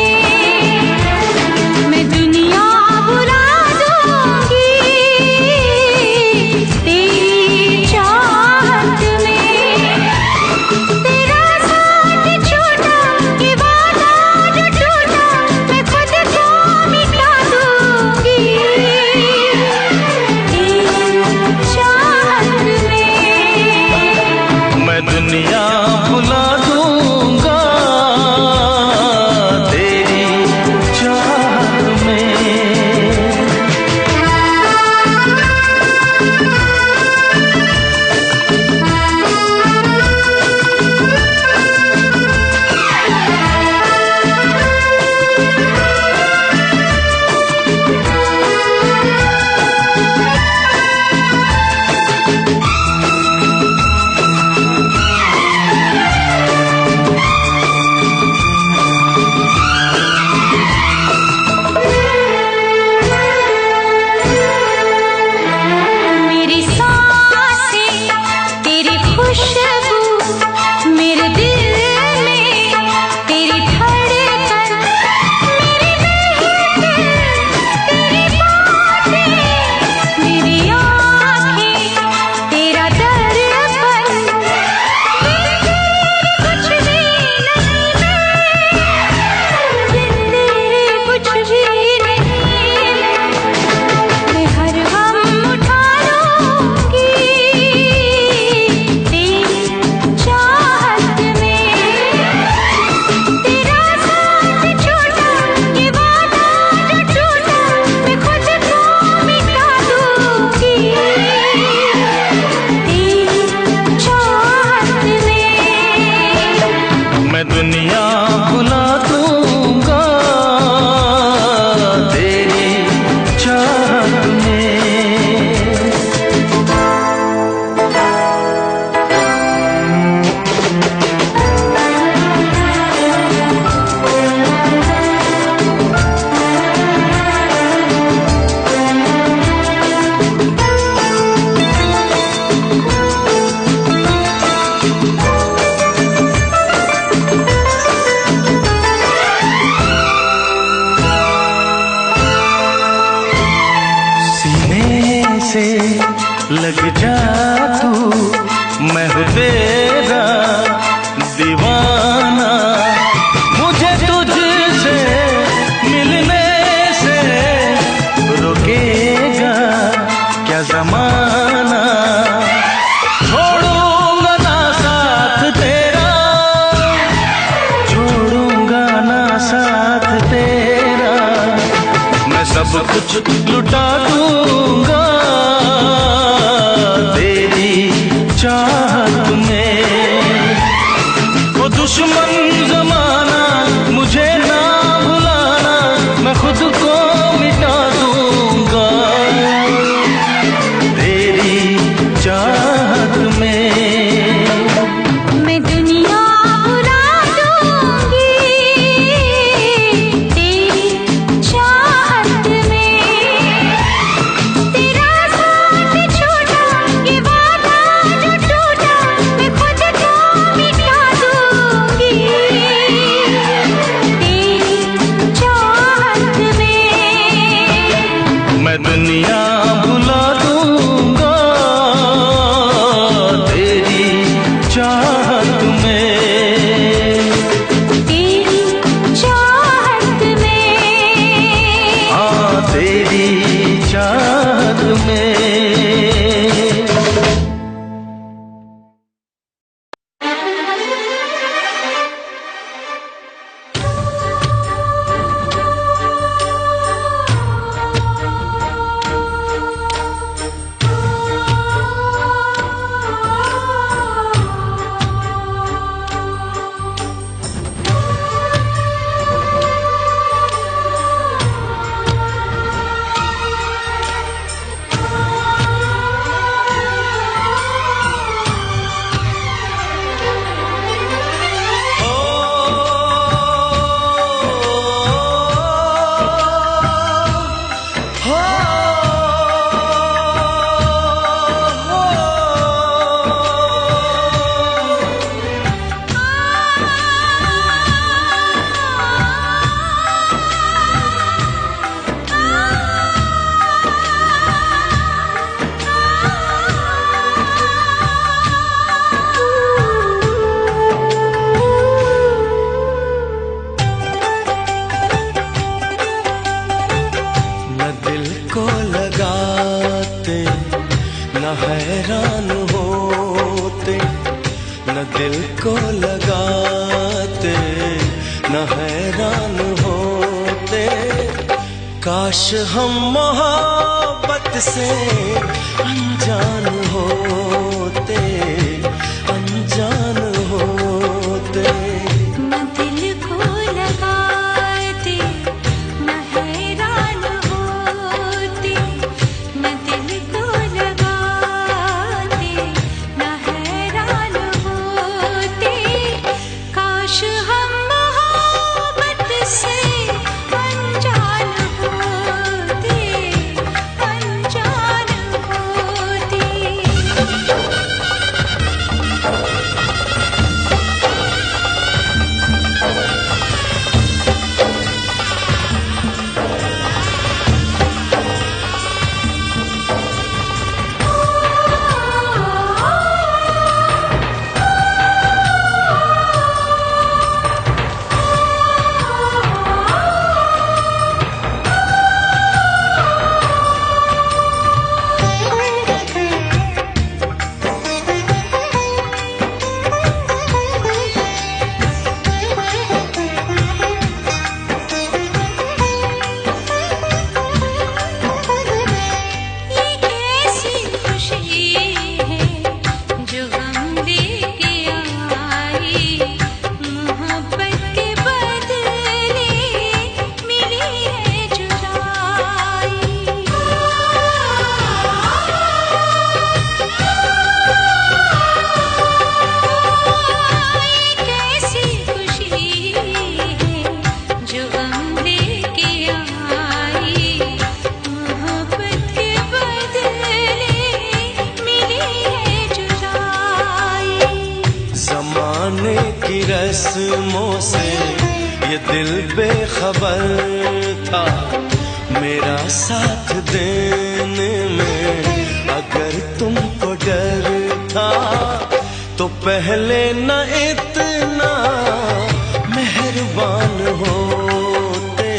दुनिया भुला दूंगा तेरी चाहत में। से लग जा तू, मैं हूँ तेरा दीवाना, मुझे तुझसे मिलने से रोकेगा क्या जमाना। छोड़ूंगा ना साथ तेरा, छोड़ूंगा ना साथ तेरा, मैं सब कुछ लुटा दूंगा तेरी चाहत में। को लगाते न हैरान होते। काश हम मोहब्बत से अनजान होते, अनजान होते। न दिल को लगाते न हैरान होते, न दिल को लगाते न हैरान होते। काश हम मोहब्बत से अनजान होते, अनजान होते। जमाने की रस्मों से ये दिल बेखबर था। मेरा साथ देने में अगर तुमको डर था तो पहले न इतना मेहरबान होते,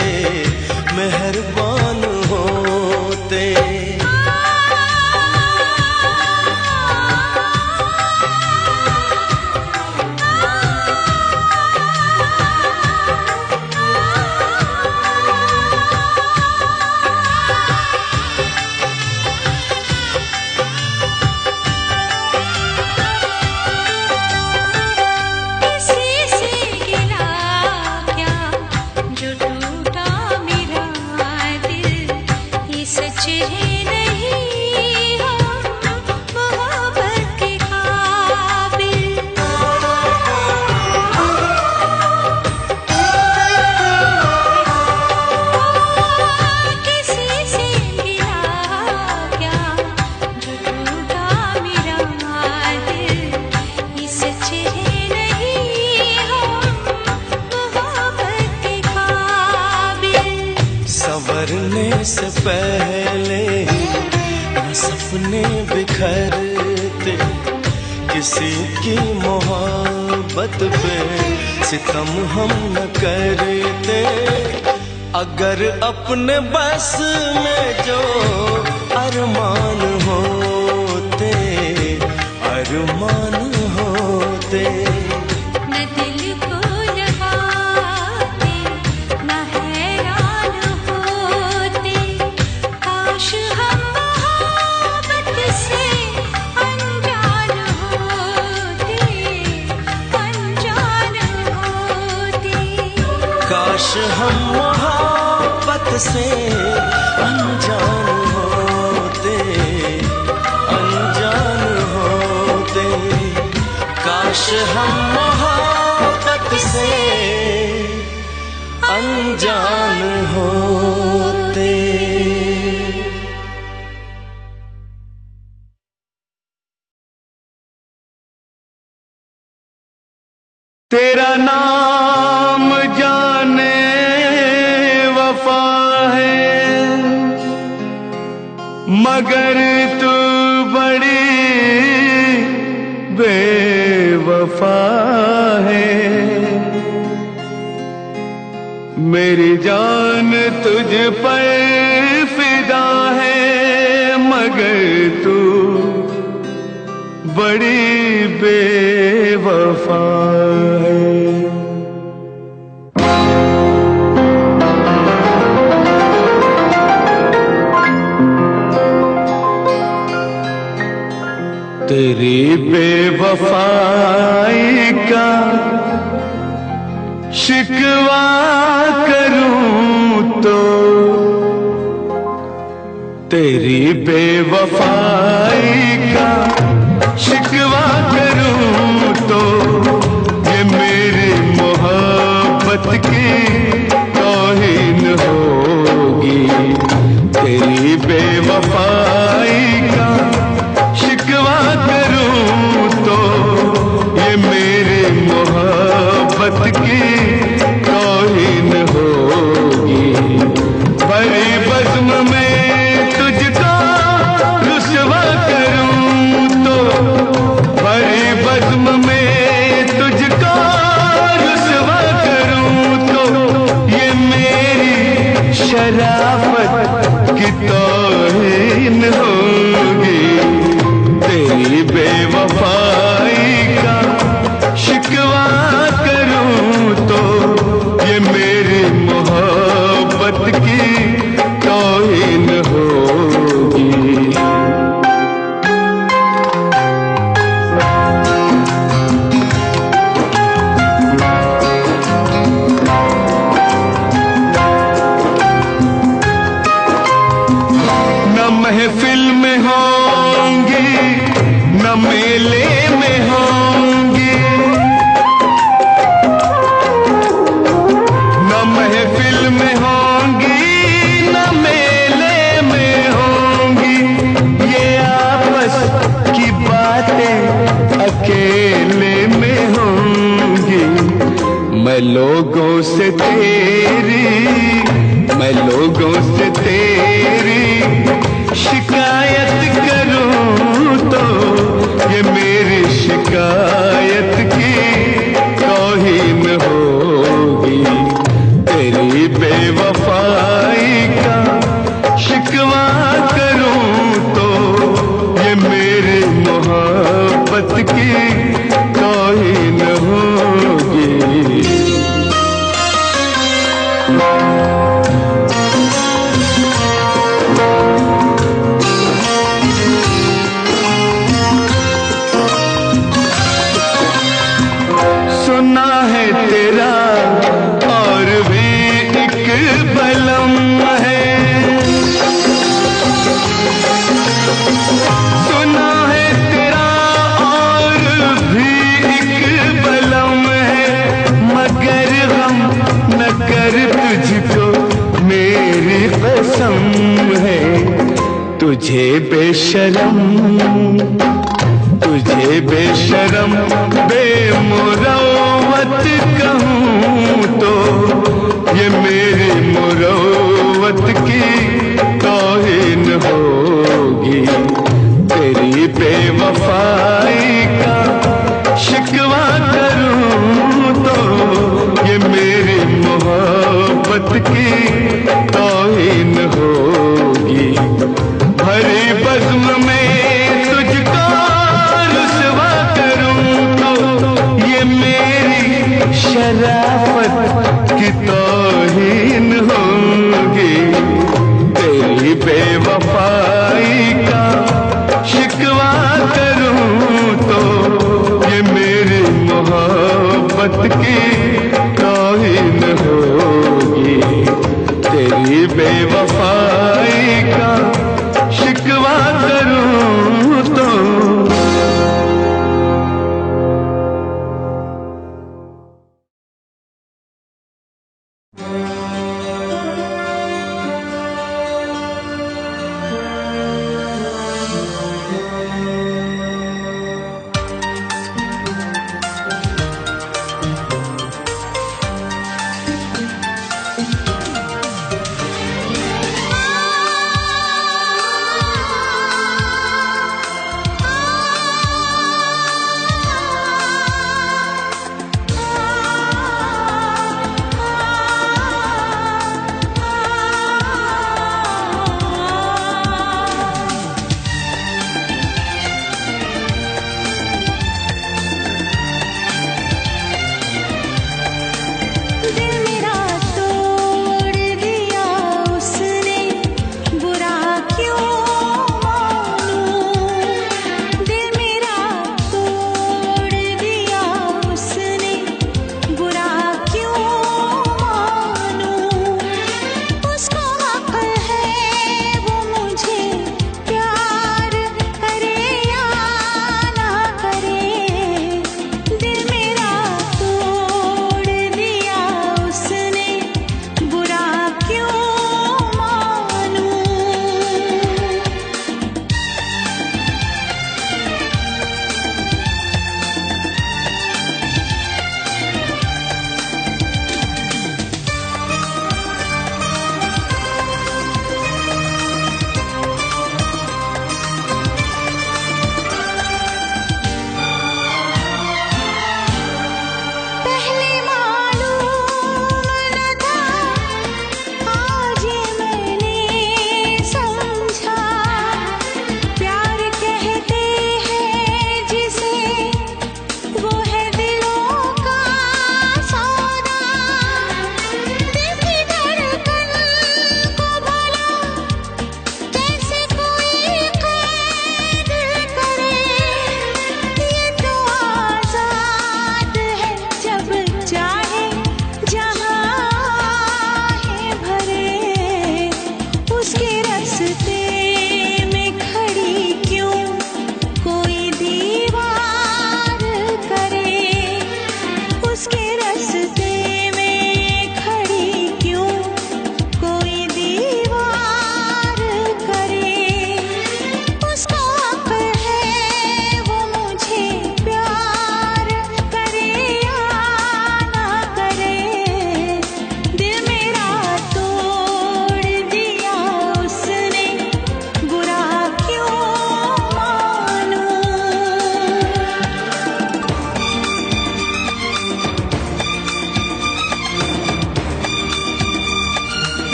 मेहरबान होते। संवरने से पहले न सपने बिखरते, किसी की मोहब्बत पे सितम हम न करते। अगर अपने बस में जो अरमान होते, अरमान होते। न दिल को लगाते न हैरान होते। काश हम मोहब्बत से अनजान होते, अनजान होते। काश हम मोहब्बत से अनजान होते, अनजान होते। काश हम मोहब्बत से अनजान होते। तेरा नाम जाने वफा है, मगर तू बड़ी बेवफा है। मेरी जान तुझ पर फिदा है, मगर तू बड़ी बेवफा बेवफा है। तेरी बेवफाई का शिकवा करूं तो, तेरी बेवफाई का शिकवा करूं तो, ये मेरी मोहब्बत की तौहीन होगी। तेरी बेवफाई का शिकवा करूं तो, ये मेरी मोहब्बत की तौहीन होगी। भरी बज़्म में तुझको रुसवा करूं तो, भरी बज़्म में तुझको रुसवा करूं तो, ये मेरी शराफत की तौहीन होगी। तेरी बेवफाई का शिकवा करूं तो, ये मेरी मोहब्बत की तौहीन होगी। न महफिल में होंगी, न मेले में होंगी, न महफिल में होंगी, न मेले में होंगी। ये आपस की बातें अकेले में होंगी। मैं लोगों से तेरी, मैं लोगों से तेरी शिकायत करूं तो, ये मेरी शिकायत की तौहीन होगी। तेरी बेवफाई का शिकवा करूं तो, ये मेरी मोहब्बत की तौहीन होगी। सुना है तेरा और भी एक बलम है, सुना है तेरा और भी एक बलम है। मगर हम न कर तुझको मेरी कसम है। तुझे बेशरम, तुझे बेशरम बेमुरव्वत कहूं तो, ये मेरी मुरव्वत की तौहीन होगी। तेरी बेवफाई का शिकवा करूं तो, ये मेरी मोहब्बत की तौहीन होगी। भरी बज़्म में तुझको रुसवा करूं तो, ये मेरी शराफत की तौहीन होगी। तेरी बेवफाई का शिकवा करूं तो, ये मेरी मोहब्बत की तौहीन होगी। तेरी बेवफाई का शिकवा करूं तो।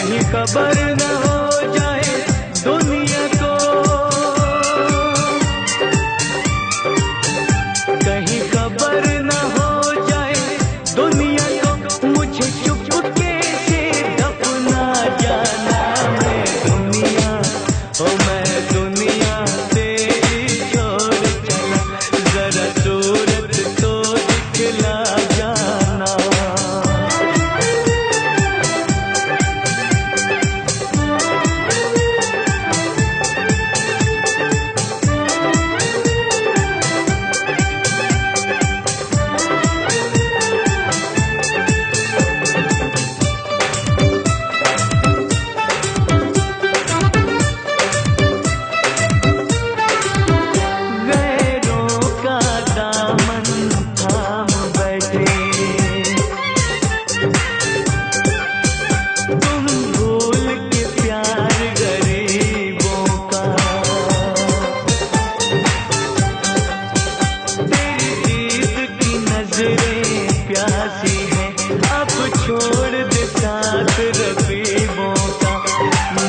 कहीं खबर न हो जाए दुनिया को, कहीं खबर न हो जाए दुनिया को, मुझे चुपके से दफना जाना। मैं दुनिया, ओ मैं दुनिया तेरी छोड़ चला, जरा सूरत तो दिखला जाना। गैरों का दामन थाम बैठे, तुम भूल के प्यार गरीबों का, तेरी दीद की नजरें प्यासी हैं, अब छोड़ दे साथ रकीबों का।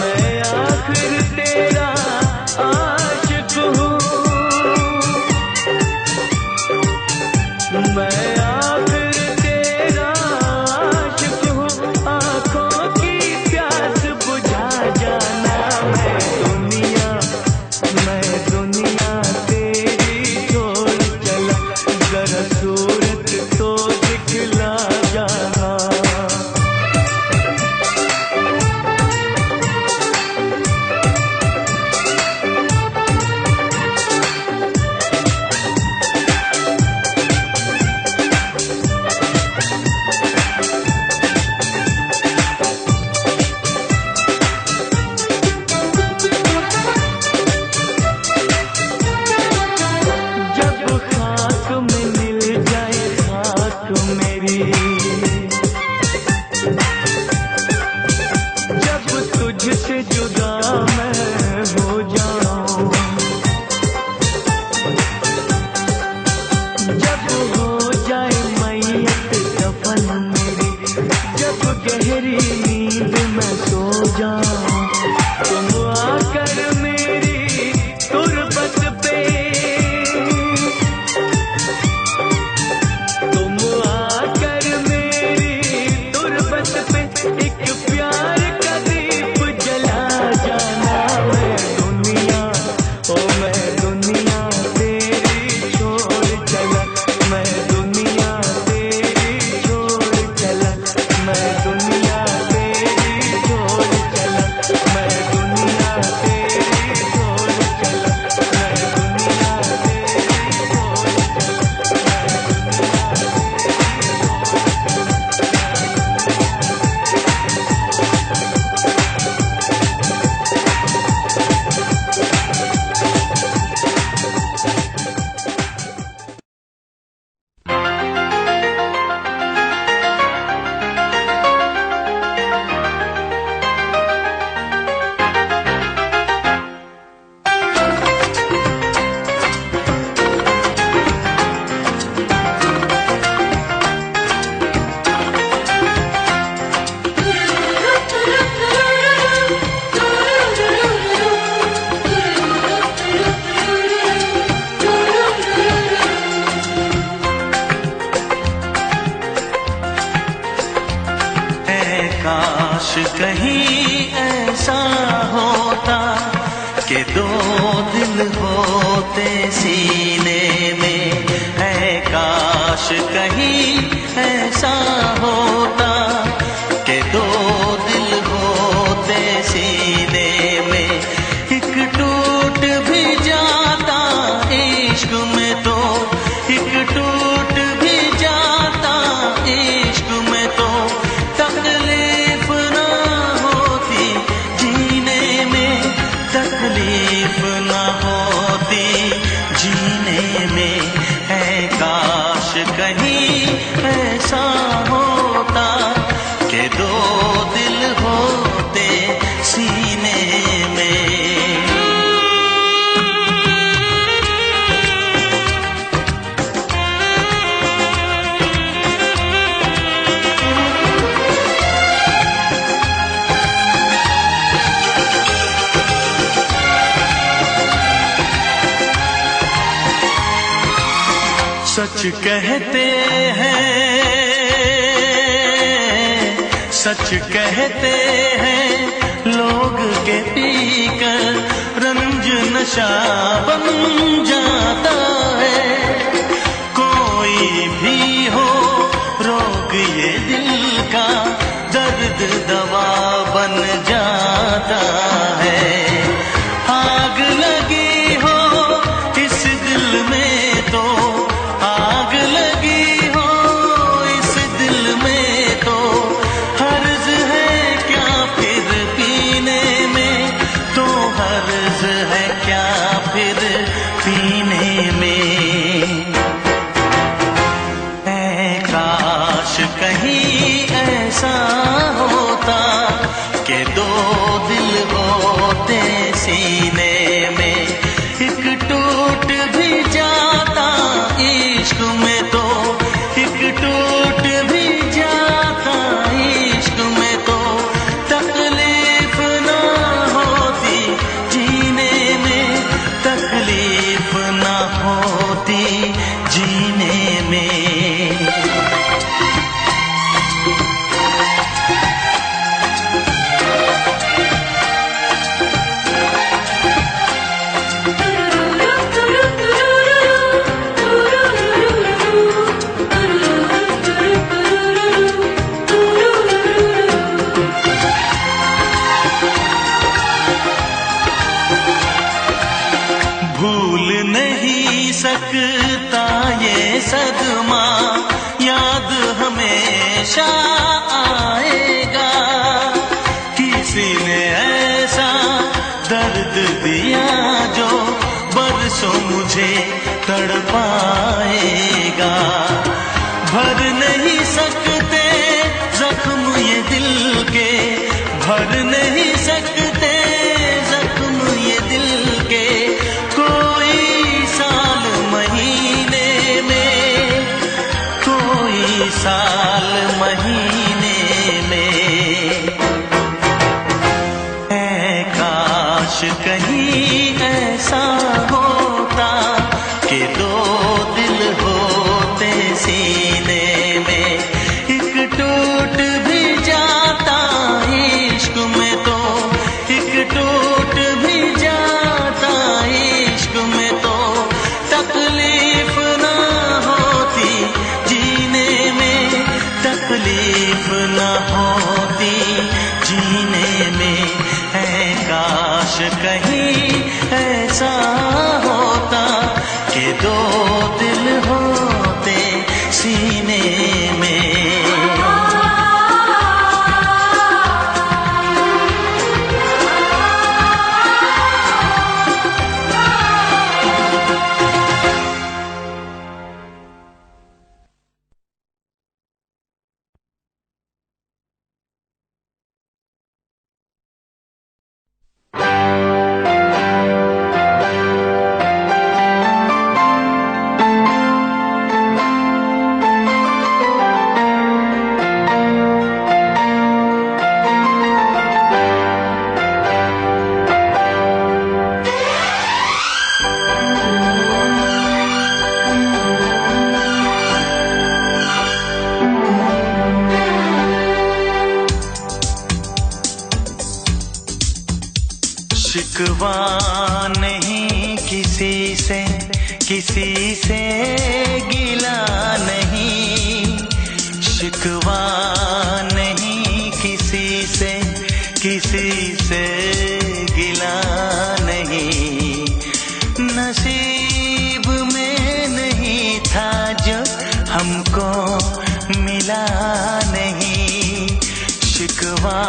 मैं आखिर तेरा आशिक हूँ, मैं आखिर तेरा आशिक हूँ, आँखों की प्यास बुझा जाना। मैं दुनिया तेरी छोड़ चला, जरा सूरत तो दिखला जाना। जब खाक में मिल जाए खाक मेरी, जब तुझसे जुदा मैं हो जाऊं, जब हो जाए मैयत दफन मेरी, जब गहरी नींद में सो जाऊं, तुम आकर मेरी तुरबत पे, तुम आकर मेरी तुरबत पे एक प्यार का दीप जला जाना। मैं दुनिया, ओ मैं दुनिया तेरी छोड़ चला, मैं दुनिया तेरी छोड़ चला, मैं दुनिया तेरी छोड़ चला, मैं दुनिया तेरी छोड़ चला, मैं दुनिया तेरी काश कहीं ऐसा होता कि दो दिल होते सीने में, है काश कहीं ऐसा होता कि दो दिल होते सीने में, एक टूट भी जाता इश्क में तो, एक टूट भी जाता इश्क में तो, तकलीफ ना होती जीने में, तकलीफ ना होती जीने में, है काश कहीं ऐसा होता कि दो दिल होते सीने सच कहते हैं, सच कहते हैं लोग के पीकर रंज नशा बन जाता है। कोई भी हो रोग ये दिल का, दर्द दवा बन जाता है। आग लगी हो इस दिल में तो, आग लगी हो इस दिल में तो, हर्ज है क्या फिर पीने में, तो हर्ज है क्या फिर पीने में। ऐ काश कहीं ऐसा होता कि दो दिल होते सीने में, एक टूट भी जाता इश्क में तो, एक टूट भी जाता इश्क में तो, तकलीफ ना होती जीने में, तकलीफ ना होती जीने में। भूल नहीं सकता ये सदमा, याद हमेशा आएगा। किसी ने ऐसा दर्द दिया जो बरसों मुझे तड़पाएगा। भर नहीं सकते जख्म ये दिल के, भर नहीं सकते जख्म ये दिल के, कोई साल महीने में, कोई साल महीने में। ऐ काश कहीं ऐसा होता कि दो दिल होते सीने में, एक टूट भी जाता इश्क में तो, एक टूट भी जाता इश्क में तो, तकलीफ ना होती जीने में, तकलीफ ना होती जीने में। है काश कहीं ऐसा होता कि दो दिल होते सीने में। शिकवा नहीं किसी से, किसी से गिला नहीं, शिकवा नहीं किसी से, किसी से गिला नहीं। नसीब में नहीं था जो हमको मिला नहीं, शिकवा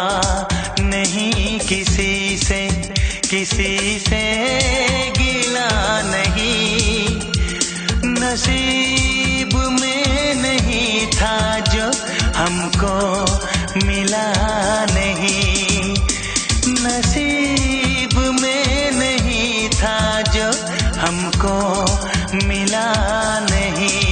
नहीं किसी से, किसी से गिला नहीं। नसीब में नहीं था जो हमको मिला नहीं, नसीब में नहीं था जो हमको मिला नहीं।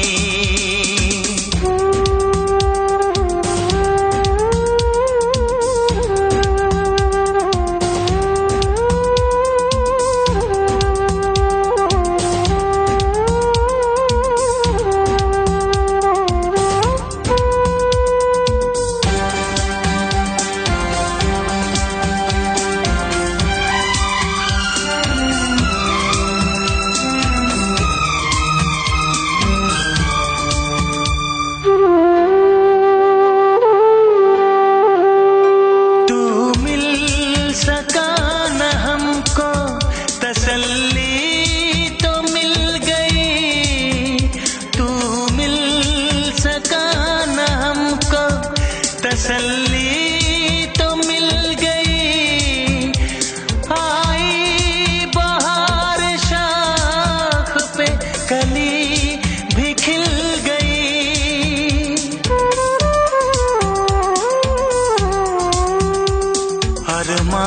अरमा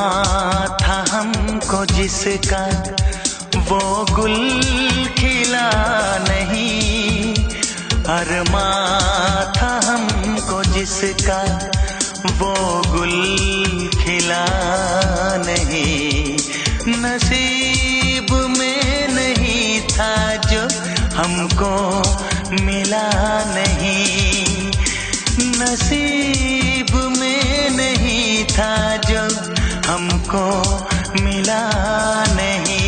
था हमको जिसका वो गुल खिला नहीं, अरमा था हमको जिसका वो गुल खिला नहीं, नसीब में नहीं था जो हमको मिला नहीं, नसीब में नहीं था जो हमको मिला नहीं।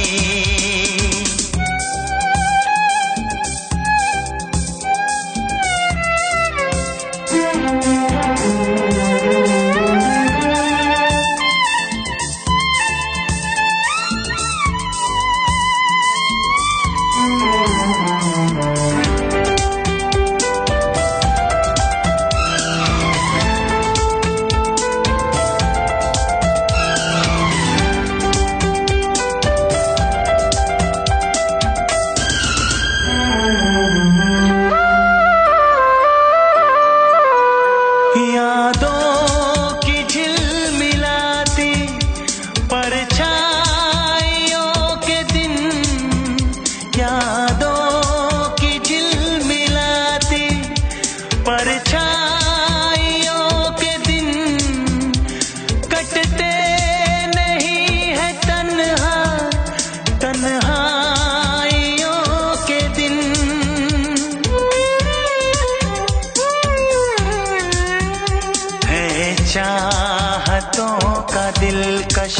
चाहतों का दिलकश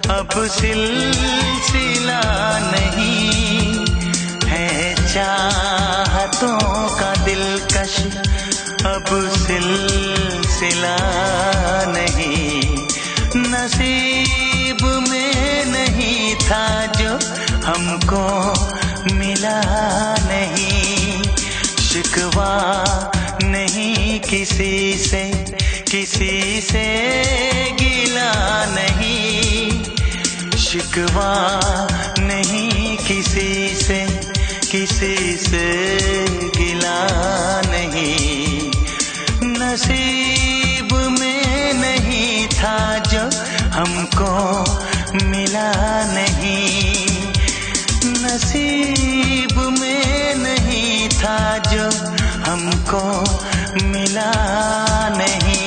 अब सिलसिला नहीं है, चाहतों का दिलकश अब सिलसिला नहीं, नसीब में नहीं था जो हमको मिला नहीं, शिकवा नहीं किसी से, किसी से गिला नहीं, शिकवा नहीं किसी से, किसी से गिला नहीं, नसीब में नहीं था जो हमको मिला नहीं, नसीब में नहीं था जो हमको मिला नहीं।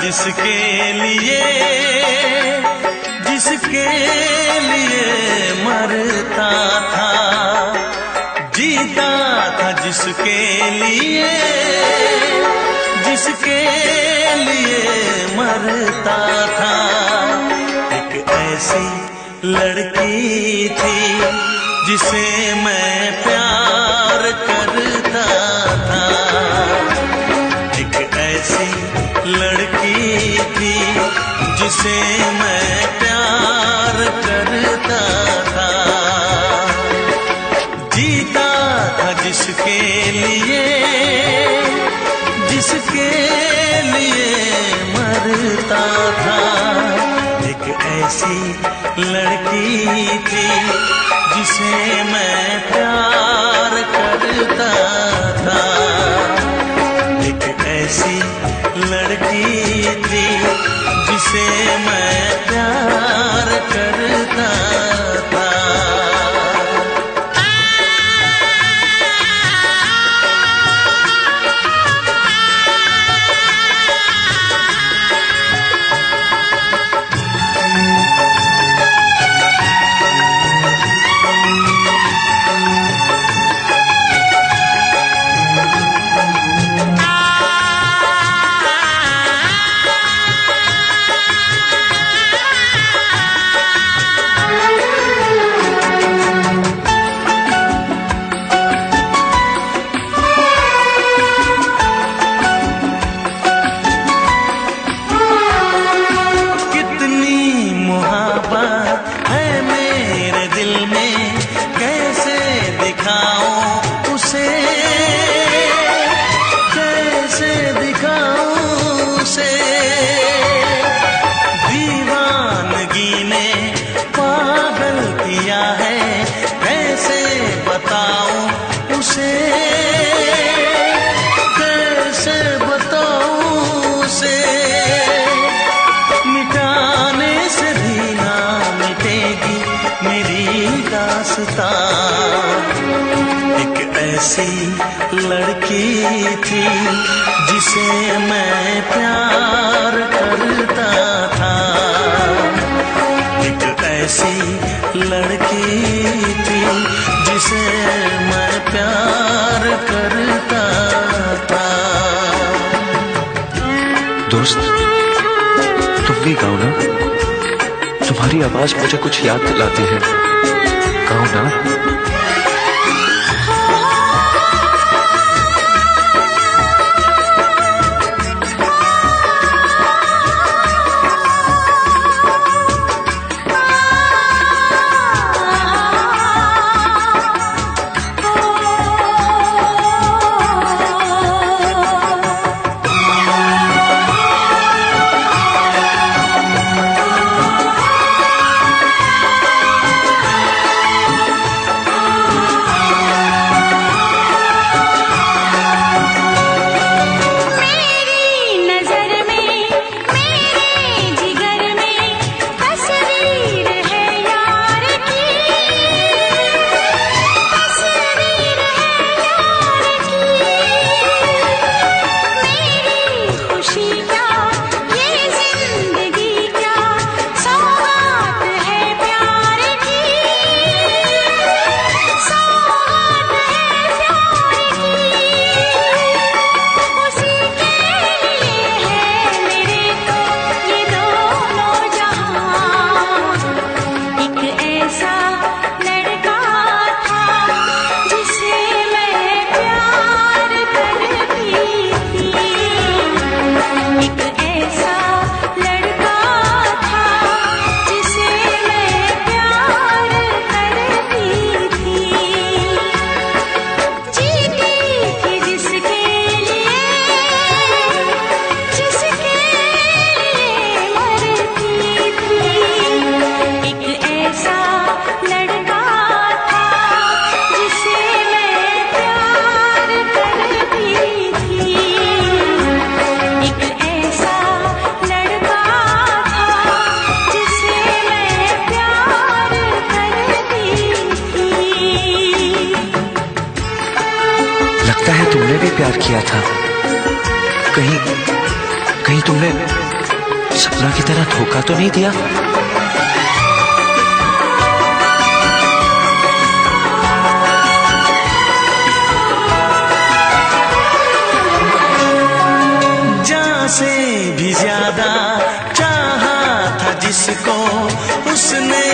जिसके लिए, जिसके लिए मरता था, जीता था जिसके लिए, जिसके लिए मरता था, एक ऐसी लड़की थी जिसे मैं प्यार करता था, एक ऐसी लड़की थी जिसे मैं प्यार करता था, जीता था जिसके लिए, जिसके लिए मरता था, एक ऐसी लड़की थी जिसे मैं प्यार करता था, एक ऐसी लड़की थी जिसे मैं प्यार करता था। ऐसी लड़की थी जिसे मैं प्यार करता था। एक ऐसी लड़की थी जिसे मैं प्यार करता था। दोस्त, तुम भी गाओ ना, तुम्हारी आवाज मुझे कुछ याद दिलाती है। गाओ ना। लगता है तुमने भी प्यार किया था। कहीं तुमने सपना की तरह धोखा तो नहीं दिया? जान से भी ज्यादा चाहा था जिसको उसने